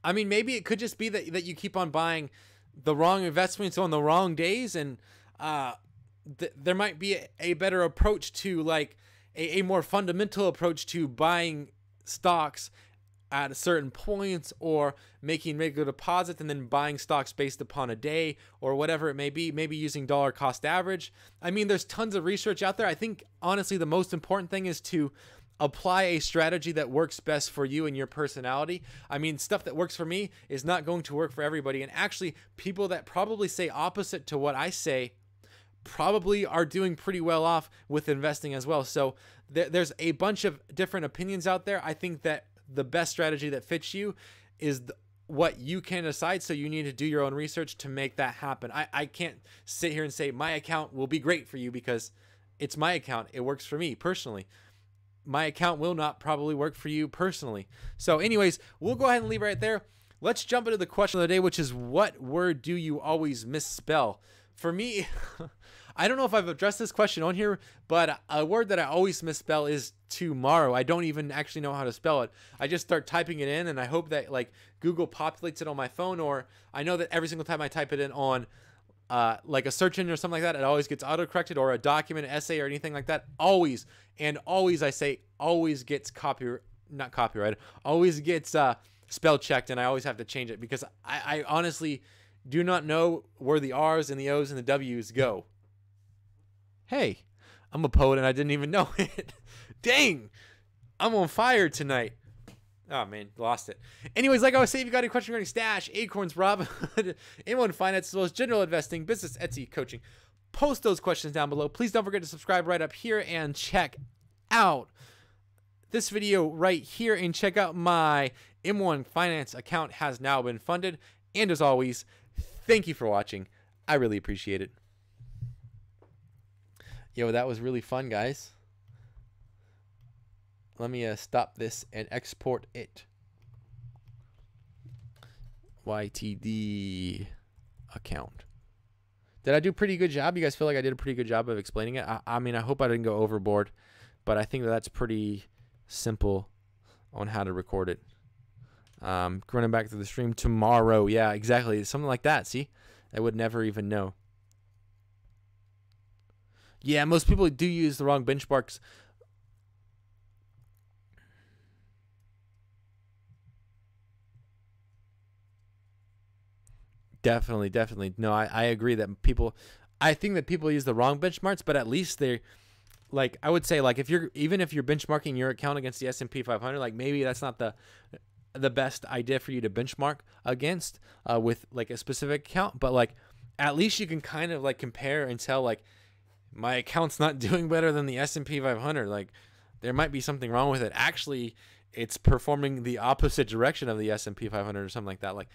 I mean, maybe it could just be that you keep on buying the wrong investments on the wrong days, and there might be a better approach to like a more fundamental approach to buying stocks at certain points or making regular deposits and then buying stocks based upon a day or whatever it may be, maybe using dollar cost average. I mean, there's tons of research out there. I think honestly, the most important thing is to apply a strategy that works best for you and your personality. I mean, stuff that works for me is not going to work for everybody. And actually, people that probably say opposite to what I say probably are doing pretty well off with investing as well. So there's a bunch of different opinions out there. I think that the best strategy that fits you is what you can decide. So you need to do your own research to make that happen. I can't sit here and say my account will be great for you because it's my account. It works for me personally. My account will not probably work for you personally. So anyways, we'll go ahead and leave right there. Let's jump into the question of the day, which is, what word do you always misspell? For me, I don't know if I've addressed this question on here, but a word that I always misspell is tomorrow. I don't even actually know how to spell it. I just start typing it in, and I hope that like Google populates it on my phone, or I know that every single time I type it in on like a search engine or something like that, it always gets auto-corrected, or a document, an essay, or anything like that. Always, and always, I say always gets not copyrighted, always gets spell checked, and I always have to change it because I honestly do not know where the R's and the O's and the W's go. Hey, I'm a poet and I didn't even know it. Dang, I'm on fire tonight. Oh man, lost it. Anyways, like I was saying, if you got any questions regarding Stash, Acorns, Robinhood, M1 Finance, as well as general investing, business, Etsy, coaching, post those questions down below. Please don't forget to subscribe right up here and check out this video right here and check out my M1 Finance account has now been funded. And as always, thank you for watching. I really appreciate it. Yo, that was really fun, guys. Let me stop this and export it. YTD account. Did I do a pretty good job? You guys feel like I did a pretty good job of explaining it? I mean, I hope I didn't go overboard, but I think that's pretty simple on how to record it. Running back to the stream tomorrow. Yeah, exactly. Something like that. See, I would never even know. Yeah, most people do use the wrong benchmarks. Definitely. No, I agree that I think that people use the wrong benchmarks, but at least like I would say, like if you're benchmarking your account against the S&P 500, like maybe that's not the best idea for you to benchmark against with like a specific account, but like at least you can kind of like compare and tell, like, my account's not doing better than the S&P 500. Like there might be something wrong with it. Actually, it's performing the opposite direction of the S&P 500 or something like that. Like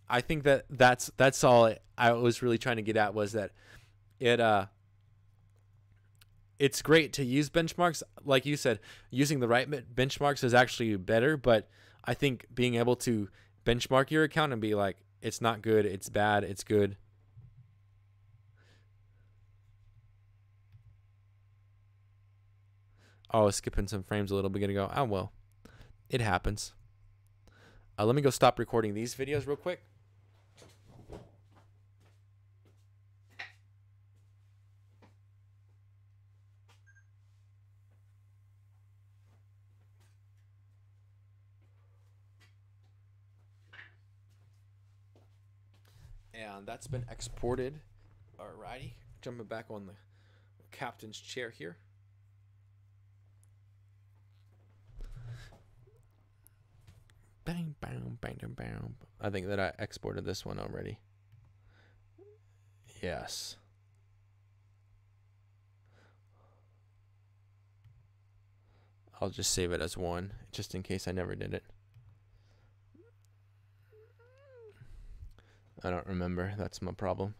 I think that's all I was really trying to get at, was that it's great to use benchmarks. Like you said, using the right benchmarks is actually better, but I think being able to benchmark your account and be like, it's not good, it's bad, it's good. Oh, I was skipping some frames a little bit ago. Oh, well, it happens. Let me go stop recording these videos real quick. And that's been exported. Alrighty, jumping back on the captain's chair here. Bang, bang, bang, bang, bang. I think that I exported this one already. Yes. I'll just save it as one, just in case I never did it. I don't remember. That's my problem.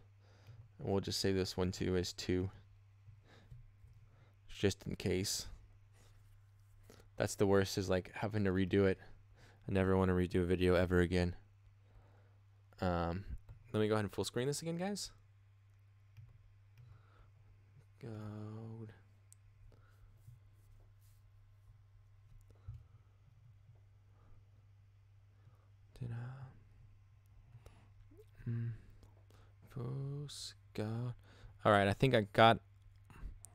We'll just save this one too as 2, just in case. That's the worst, is like having to redo it. I never want to redo a video ever again. Let me go ahead and full screen this again, guys. Go. Did I? All right, I think I got.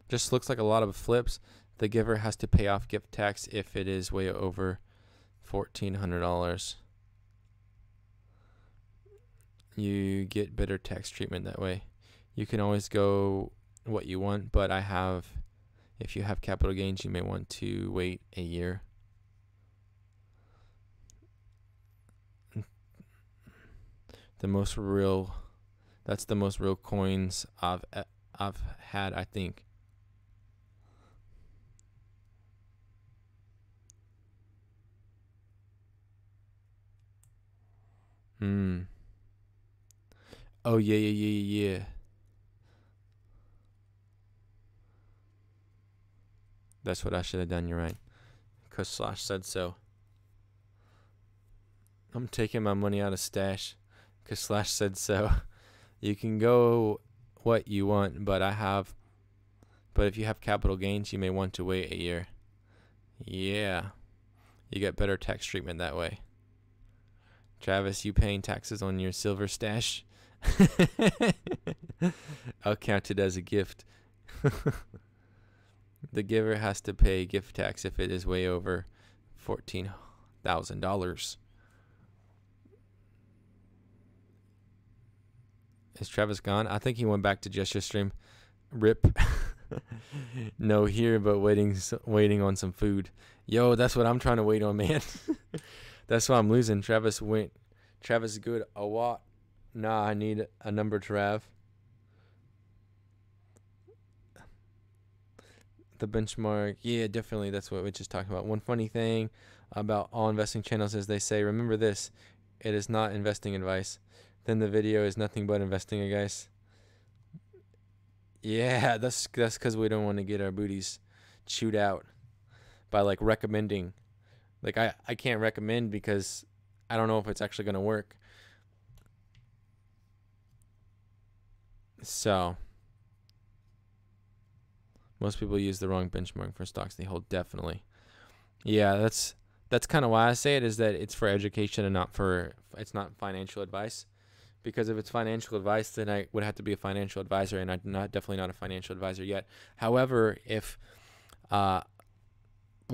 Just looks like a lot of flips. The giver has to pay off gift tax if it is way over $1,400. You get better tax treatment that way. You can always go what you want, but if you have capital gains, you may want to wait a year. That's the most real coins I've had, I think. Oh yeah. That's what I should have done. You're right. Because Slash said so. I'm taking my money out of stash because Slash said so. You can go what you want, but if you have capital gains, you may want to wait a year. Yeah. You get better tax treatment that way. Travis, you paying taxes on your silver stash? I'll count it as a gift. The giver has to pay gift tax if it is way over $14,000. Is Travis gone? I think he went back to just your stream. Rip. No here, but waiting on some food. Yo, that's what I'm trying to wait on, man. That's why I'm losing. Travis is good. A what? Nah, I need a number, Trav. The benchmark. Yeah, definitely. That's what we just talked about. One funny thing about all investing channels is they say, remember this, it is not investing advice. Then the video is nothing but investing advice. Yeah, that's because we don't want to get our booties chewed out by like recommending. Like I can't recommend because I don't know if it's actually going to work. So most people use the wrong benchmark for stocks they hold. Definitely. Yeah, that's kind of why I say it, is that it's for education and it's not financial advice. Because if it's financial advice, then I would have to be a financial advisor, and I'm definitely not a financial advisor yet. However, if a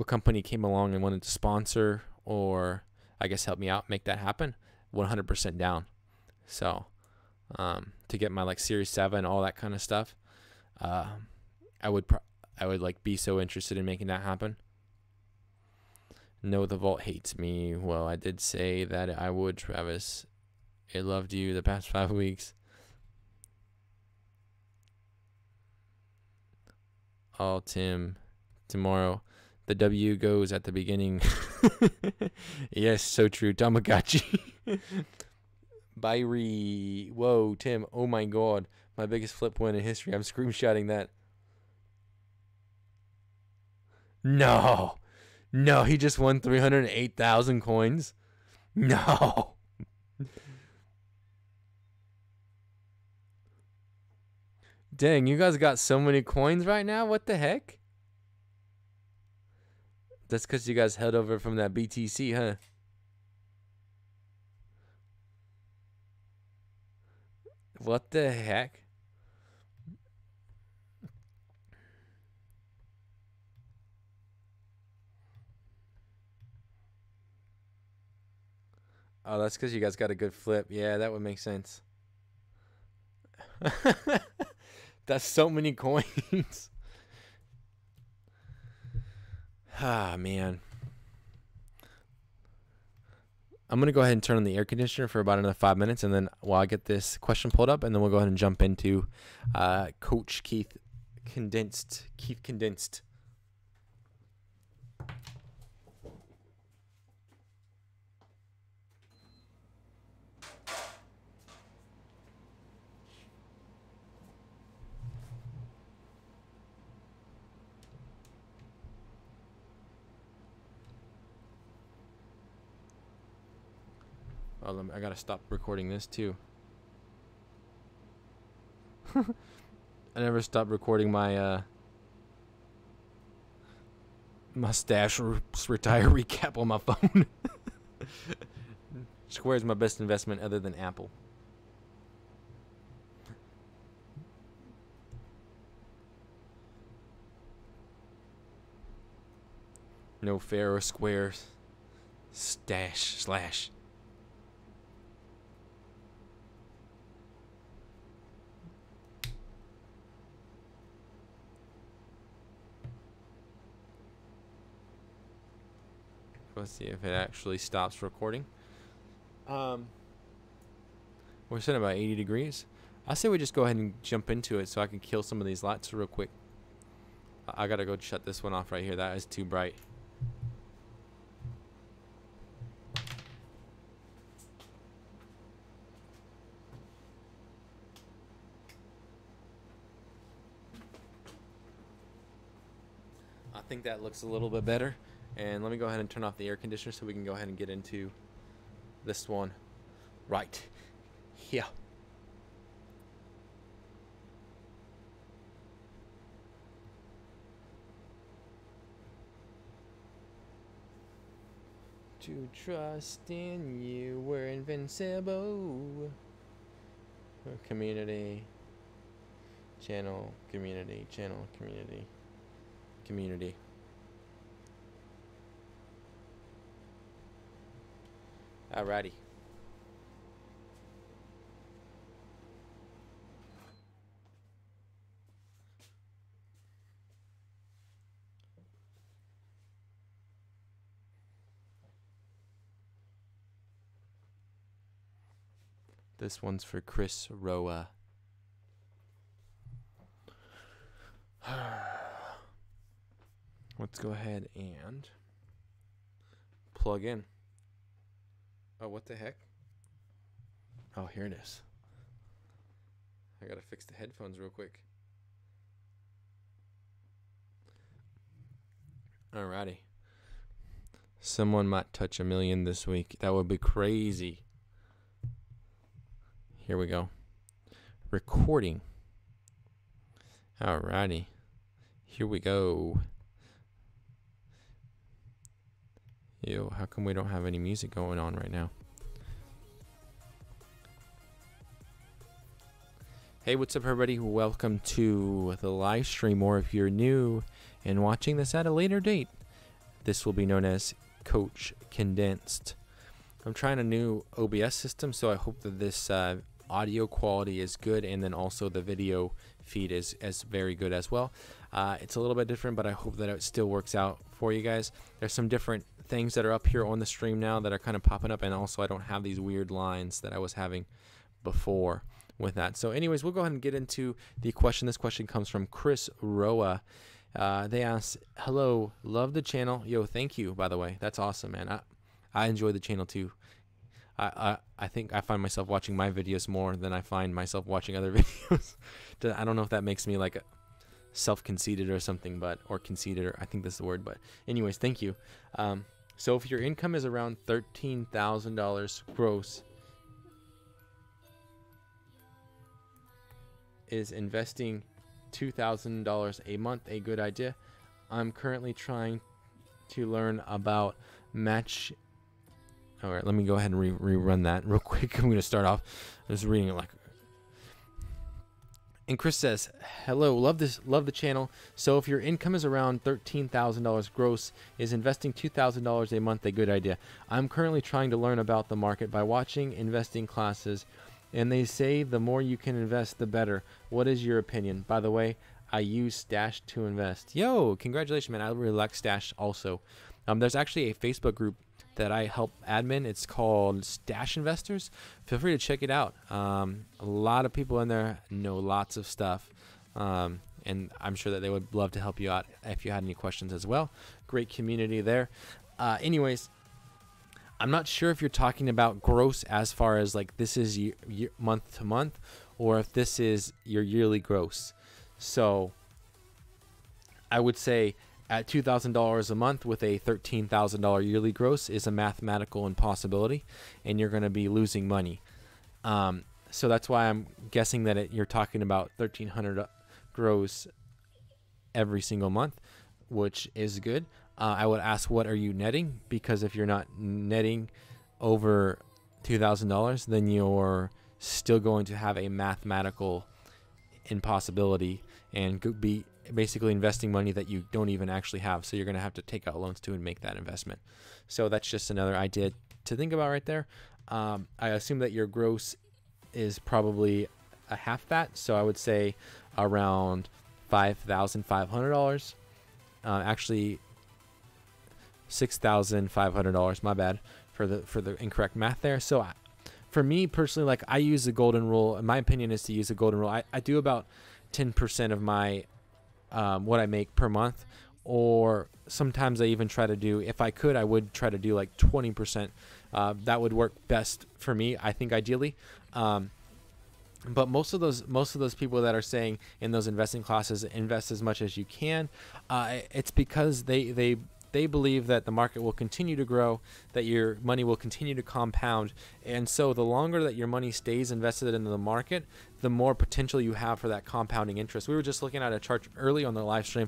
company came along and wanted to sponsor or I guess help me out make that happen, 100% down. So to get my like Series 7, all that kind of stuff, I would I would like be so interested in making that happen. No, the vault hates me. Well, I did say that I would, Travis. It loved you the past 5 weeks. Oh, Tim. Tomorrow. The W goes at the beginning. Yes, so true. Tamagotchi. Byrie. Whoa, Tim. Oh my god. My biggest flip win in history. I'm screenshotting that. No. No, he just won 308,000 coins. No. Dang, you guys got so many coins right now? What the heck? That's because you guys held over from that BTC, huh? What the heck? Oh, that's because you guys got a good flip. Yeah, that would make sense. That's so many coins. Ah, man. I'm going to go ahead and turn on the air conditioner for about another 5 minutes, and then while I get this question pulled up, and then we'll go ahead and jump into Coach Keith Condensed. Oh, I gotta stop recording this too. I never stopped recording my mustache retire recap on my phone. Square is my best investment other than Apple. No fair or square. Slash. Let's see if it actually stops recording. We're sitting about 80 degrees. I say we just go ahead and jump into it so I can kill some of these lights real quick. I gotta go shut this one off right here. That is too bright. I think that looks a little bit better. And let me go ahead and turn off the air conditioner so we can go ahead and get into this one right here. To trust in you, we're invincible. Community, channel, community, channel, community, community. Alrighty. This one's for Chris Roa. Let's go ahead and plug in. Oh, what the heck? Oh, here it is. I gotta fix the headphones real quick. Alrighty. Someone might touch 1 million this week. That would be crazy. Here we go. Recording. Alrighty. Here we go. Yo, how come we don't have any music going on right now? Hey, what's up, everybody? Welcome to the live stream, or if you're new and watching this at a later date, this will be known as Coach Condensed. I'm trying a new OBS system, so I hope that this audio quality is good, and then also the video feed is very good as well. It's a little bit different, but I hope that it still works out for you guys. There's some different things that are up here on the stream now that are kind of popping up, and also I don't have these weird lines that I was having before with that. So anyways, we'll go ahead and get into the question. This question comes from Chris Roa. They ask, hello, love the channel. Yo, thank you, by the way. That's awesome, man. I enjoy the channel too. I think I find myself watching my videos more than I find myself watching other videos. I don't know if that makes me like a self-conceited or something, or conceited, or I think that's the word. But anyways, thank you. So if your income is around $13,000 gross, is investing $2,000 a month a good idea? I'm currently trying to learn about match. All right, let me go ahead and rerun that real quick. I'm going to start off just reading it like. And Chris says, hello, love the channel. So if your income is around $13,000 gross, is investing $2,000 a month a good idea? I'm currently trying to learn about the market by watching investing classes, and they say the more you can invest, the better. What is your opinion? By the way, I use Stash to invest. Yo, congratulations, man. I really like Stash also. There's actually a Facebook group that I help admin. It's called Stash Investors. Feel free to check it out. A lot of people in there know lots of stuff, and I'm sure that they would love to help you out if you had any questions as well. Great community there. Anyways, I'm not sure if you're talking about gross as far as like this is month to month, or if this is your yearly gross. So I would say at $2,000 a month with a $13,000 yearly gross is a mathematical impossibility, and you're going to be losing money. So that's why I'm guessing that you're talking about $1,300 gross every single month, which is good. I would ask, what are you netting? Because if you're not netting over $2,000, then you're still going to have a mathematical impossibility and be basically investing money that you don't even actually have. So you're going to have to take out loans too and make that investment. So that's just another idea to think about right there. I assume that your gross is probably a half that. So I would say around $5,500. Actually, $6,500. My bad for the incorrect math there. So for me personally, like I use the golden rule. My opinion is to use the golden rule. I do about 10% of my what I make per month, or sometimes I even try to do, if I could, I would try to do like 20%. That would work best for me, I think, ideally. But most of those people that are saying in those investing classes, invest as much as you can, it's because they believe that the market will continue to grow, that your money will continue to compound, and so the longer that your money stays invested into the market, the more potential you have for that compounding interest. We were just looking at a chart early on the live stream,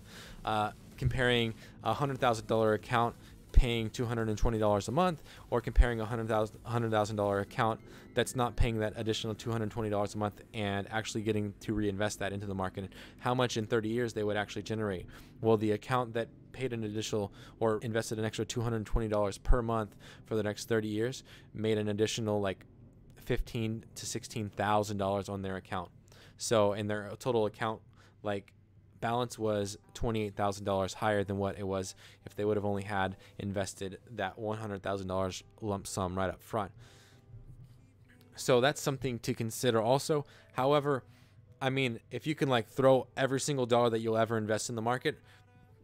comparing a $100,000 account paying $220 a month, or comparing a $100,000 account that's not paying that additional $220 a month and actually getting to reinvest that into the market, and how much in 30 years they would actually generate. Well, the account that paid an additional or invested an extra $220 per month for the next 30 years made an additional like $15,000 to $16,000 on their account. So in their total account, like, balance was $28,000 higher than what it was if they would have only had invested that $100,000 lump sum right up front. So that's something to consider also. However, I mean, if you can like throw every single dollar that you'll ever invest in the market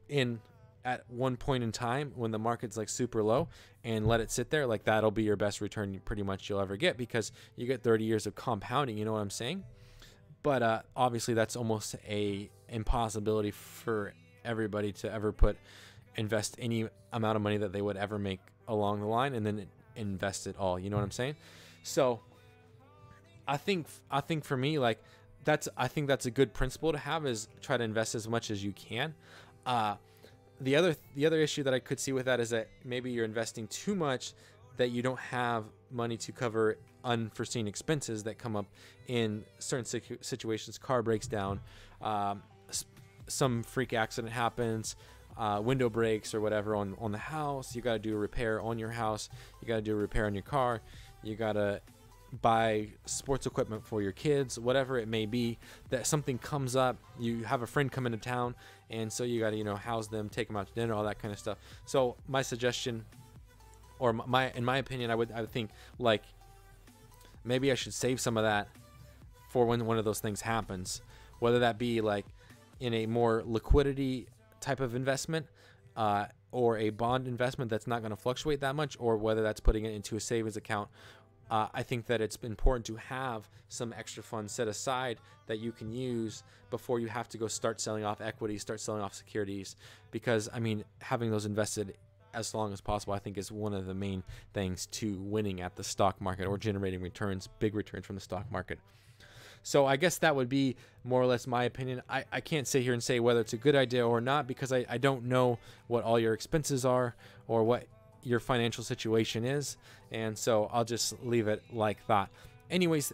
in at one point in time when the market's like super low and let it sit there, like that'll be your best return pretty much you'll ever get, because you get 30 years of compounding, you know what I'm saying? But obviously that's almost a impossibility for everybody to ever invest any amount of money that they would ever make along the line and then invest it all, you know what I'm saying? So I think for me, like, I think that's a good principle to have, is try to invest as much as you can. The other issue that I could see with that is that maybe you're investing too much, that you don't have money to cover unforeseen expenses that come up in certain situations. Car breaks down, some freak accident happens, window breaks or whatever on the house. You got to do a repair on your house. You got to do a repair on your car. You got to buy sports equipment for your kids, whatever it may be, that something comes up, you have a friend come into town, and so you got to, you know, house them, take them out to dinner, all that kind of stuff. So my suggestion, or in my opinion, I would think, like, maybe I should save some of that for when one of those things happens, whether that be like in a more liquidity type of investment, or a bond investment that's not going to fluctuate that much, or whether that's putting it into a savings account. I think that it's important to have some extra funds set aside that you can use before you have to go start selling off equities, start selling off securities, because I mean, having those invested as long as possible, I think, is one of the main things to winning at the stock market or generating returns, big returns from the stock market. So I guess that would be more or less my opinion. I can't sit here and say whether it's a good idea or not, because I don't know what all your expenses are or what your financial situation is, and so I'll just leave it like that. Anyways,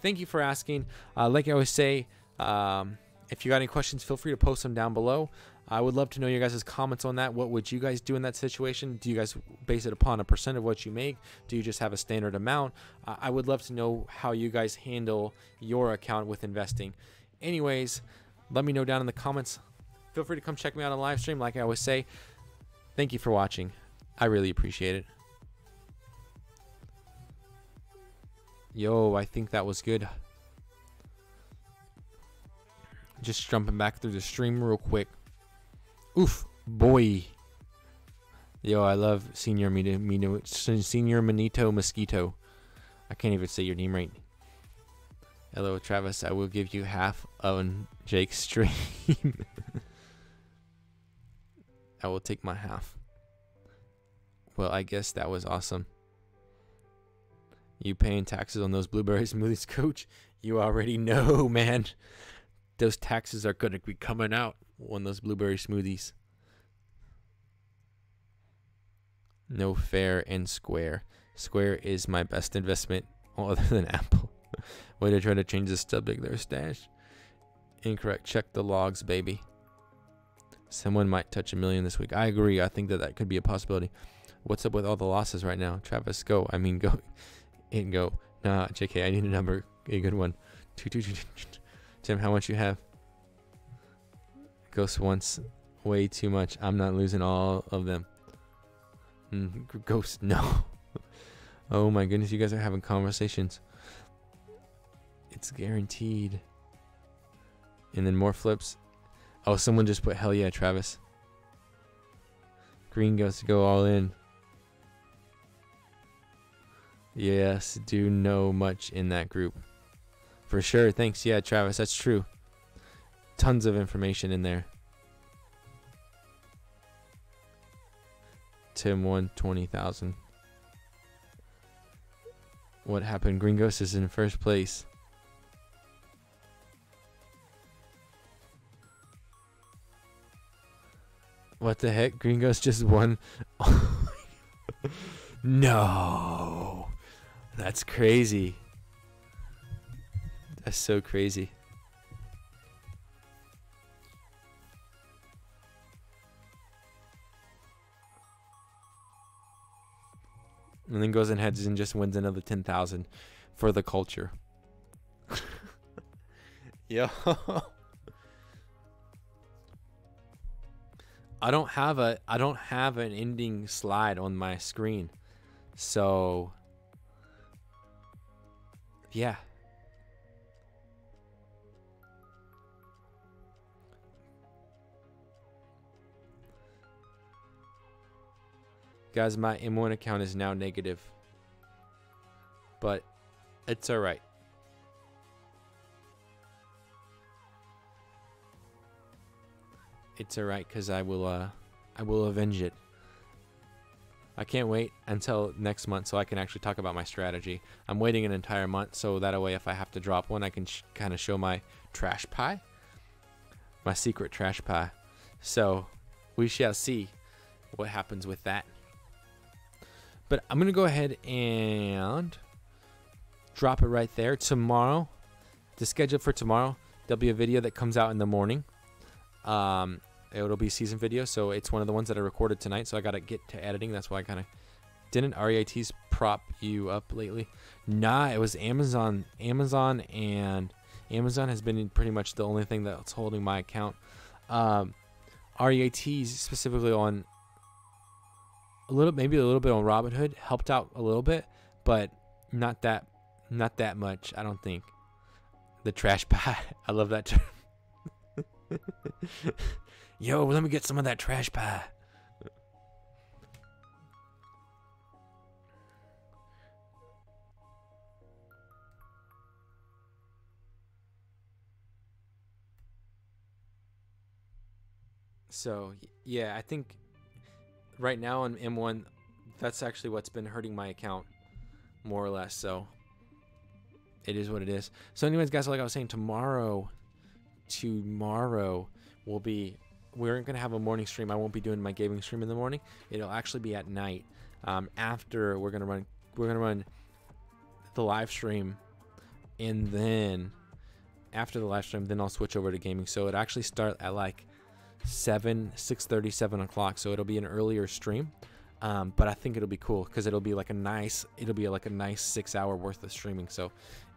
thank you for asking. Like I always say, if you got any questions, feel free to post them down below. I would love to know your guys' comments on that. What would you guys do in that situation? Do you guys base it upon a percent of what you make? Do you just have a standard amount? I would love to know how you guys handle your account with investing. Anyways, let me know down in the comments. Feel free to come check me out on live stream. Like I always say, thank you for watching. I really appreciate it. Yo, I think that was good. Just jumping back through the stream real quick. Oof, boy. Yo, I love Senior Manito Mosquito. I can't even say your name right. Hello, Travis. I will give you half on Jake's stream. I will take my half. Well, I guess that was awesome. You paying taxes on those blueberry smoothies, Coach? You already know, man. Those taxes are going to be coming out on those blueberry smoothies. No, fair and Square. Square is my best investment other than Apple. Way to try to change the subject there, Stash. Incorrect. Check the logs, baby. Someone might touch 1 million this week. I agree. I think that could be a possibility. What's up with all the losses right now? Travis, go. I mean, go. And go. Nah, JK, I need a number. A good one. Tim, how much you have? Ghost once. Way too much. I'm not losing all of them. Ghost, no. Oh my goodness, you guys are having conversations. It's guaranteed. And then more flips. Oh, someone just put hell yeah, Travis. Green Ghost, go all in. Yes, do know much in that group. For sure, thanks. Yeah, Travis, that's true. Tons of information in there. Tim won 20,000. What happened? Green Ghost is in first place. What the heck? Green Ghost just won. No. That's crazy. That's so crazy. And then goes and heads and just wins another 10,000 for the culture. Yo. I don't have an ending slide on my screen. So yeah. Guys, my M1 account is now negative. But it's alright. It's alright, because I will avenge it. I can't wait until next month so I can actually talk about my strategy. I'm waiting an entire month so that way if I have to drop one, I can kind of show my trash pie. My secret trash pie. So we shall see what happens with that. But I'm going to go ahead and drop it right there. Tomorrow, the schedule for tomorrow, there'll be a video that comes out in the morning. It'll be a season video, so it's one of the ones that I recorded tonight, so I got to get to editing. That's why I kind of Didn't REITs prop you up lately? Nah, it was Amazon. Amazon has been pretty much the only thing that's holding my account. REITs specifically on maybe a little bit on Robinhood helped out a little bit, but not that much, I don't think. The trash pie. I love that term. Yo, let me get some of that trash pie. So, yeah, I think right now on M1, that's actually what's been hurting my account, more or less. So, it is what it is. So, anyways, guys, like I was saying, tomorrow we're going to have a morning stream. I won't be doing my gaming stream in the morning. It'll actually be at night. After we're going to run the live stream, and then after the live stream, then I'll switch over to gaming. So, it actually start at like 6:30, 7 o'clock. So it'll be an earlier stream, but I think it'll be cool because it'll be like a nice 6 hour worth of streaming. So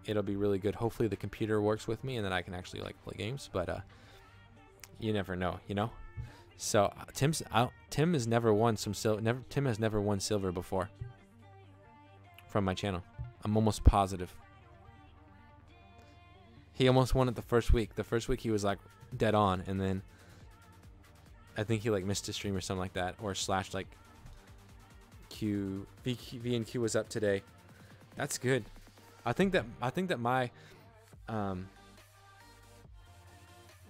it'll be really good. Hopefully the computer works with me and then I can actually like play games, but you never know, you know. So Tim has never won silver before from my channel. I'm almost positive. He almost won it the first week. The first week he was like dead on, and then I think he like missed a stream or something like that, or slashed like V and Q was up today. That's good. I think that my let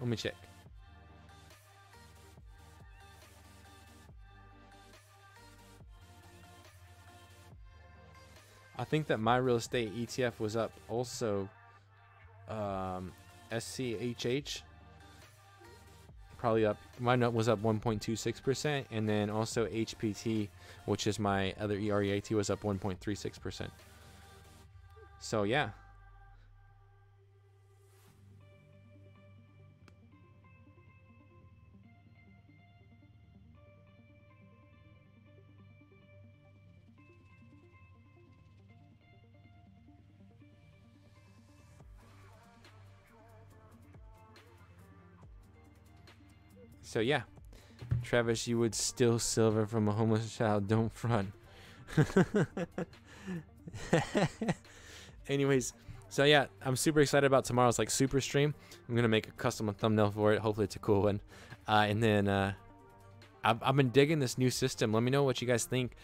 me check. I think that my real estate ETF was up also. SCHH probably up. Mine was up 1.26%, and then also HPT, which is my other EREAT, was up 1.36%. So yeah. So yeah, Travis, you would steal silver from a homeless child. Don't front. Anyways, so yeah, I'm super excited about tomorrow's like super stream. I'm gonna make a custom thumbnail for it. Hopefully it's a cool one. And then I've been digging this new system. Let me know what you guys think.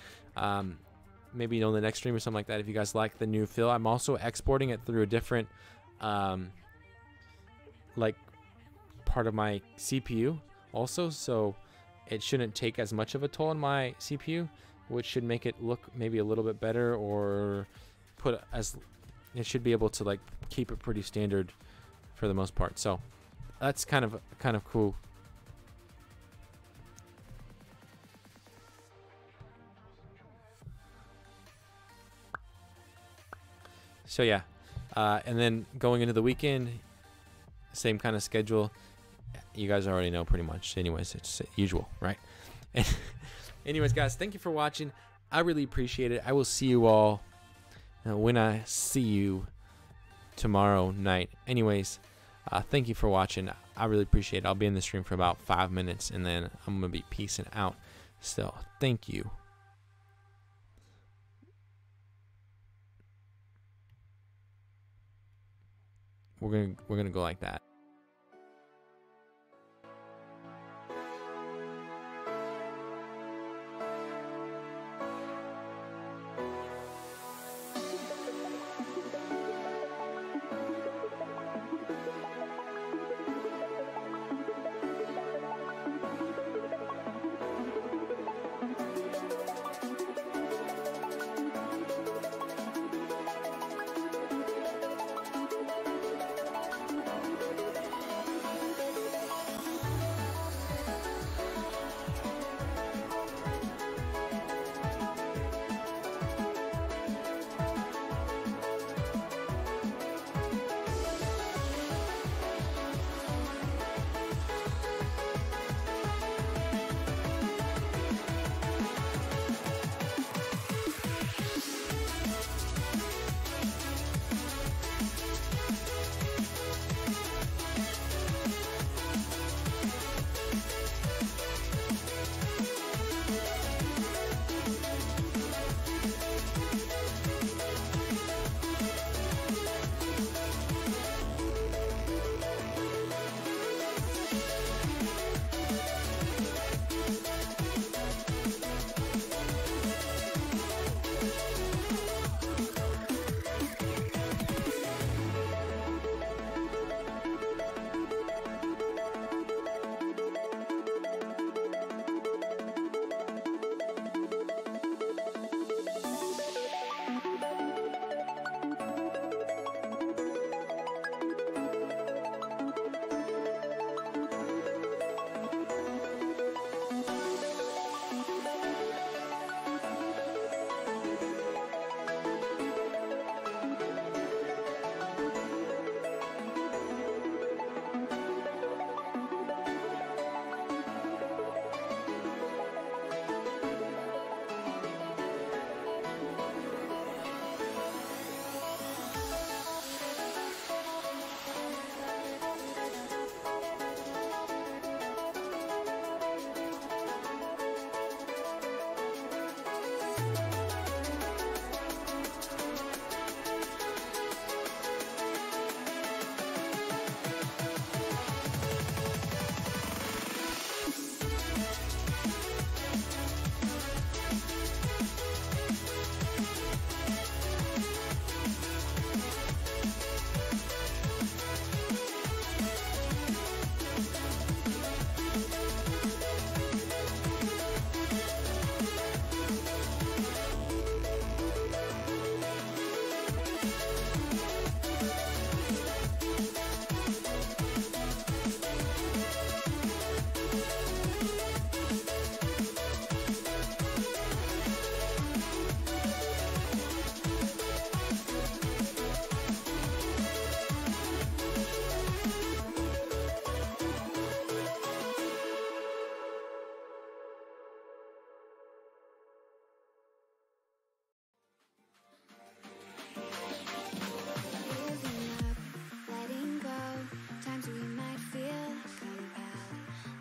Maybe on the next stream or something like that if you guys like the new feel. I'm also exporting it through a different like part of my CPU also, so it shouldn't take as much of a toll on my CPU, which should make it look maybe a little bit better, or put as it should be able to like keep it pretty standard for the most part. So that's kind of cool. So yeah, and then going into the weekend, same kind of schedule. You guys already know pretty much. Anyways, it's usual, right? Anyways, guys, thank you for watching. I really appreciate it. I will see you all when I see you tomorrow night. Anyways, thank you for watching. I really appreciate it. I'll be in the stream for about 5 minutes, and then I'm going to be peacing out. So, thank you. We're gonna go like that.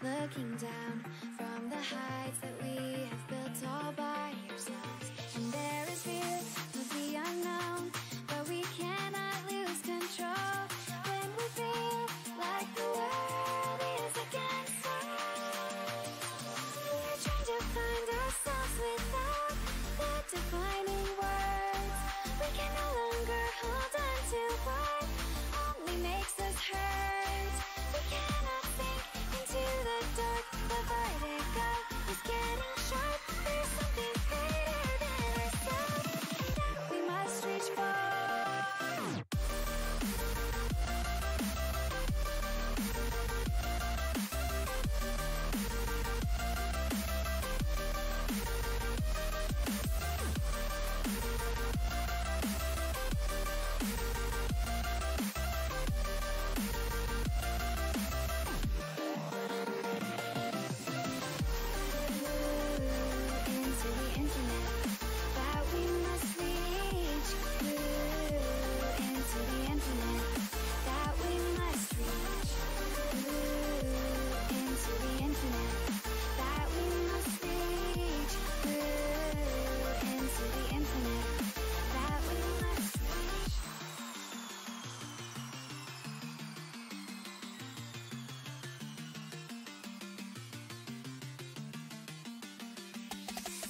Looking down from the heights that we have built all by ourselves. And there is fear of the unknown, but we cannot lose control when we feel like the world is against us. We're trying to find ourselves without the defining words. We can no longer hold on to what only makes us hurt. We cannot sink into the dark. The vertigo is getting sharp. There's something greater than ourselves that we must reach for.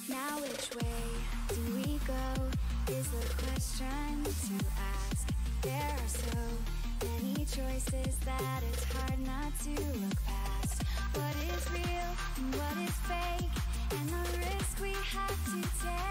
Now which way do we go is the question to ask. There are so many choices that it's hard not to look past. What is real and what is fake, and the risk we have to take.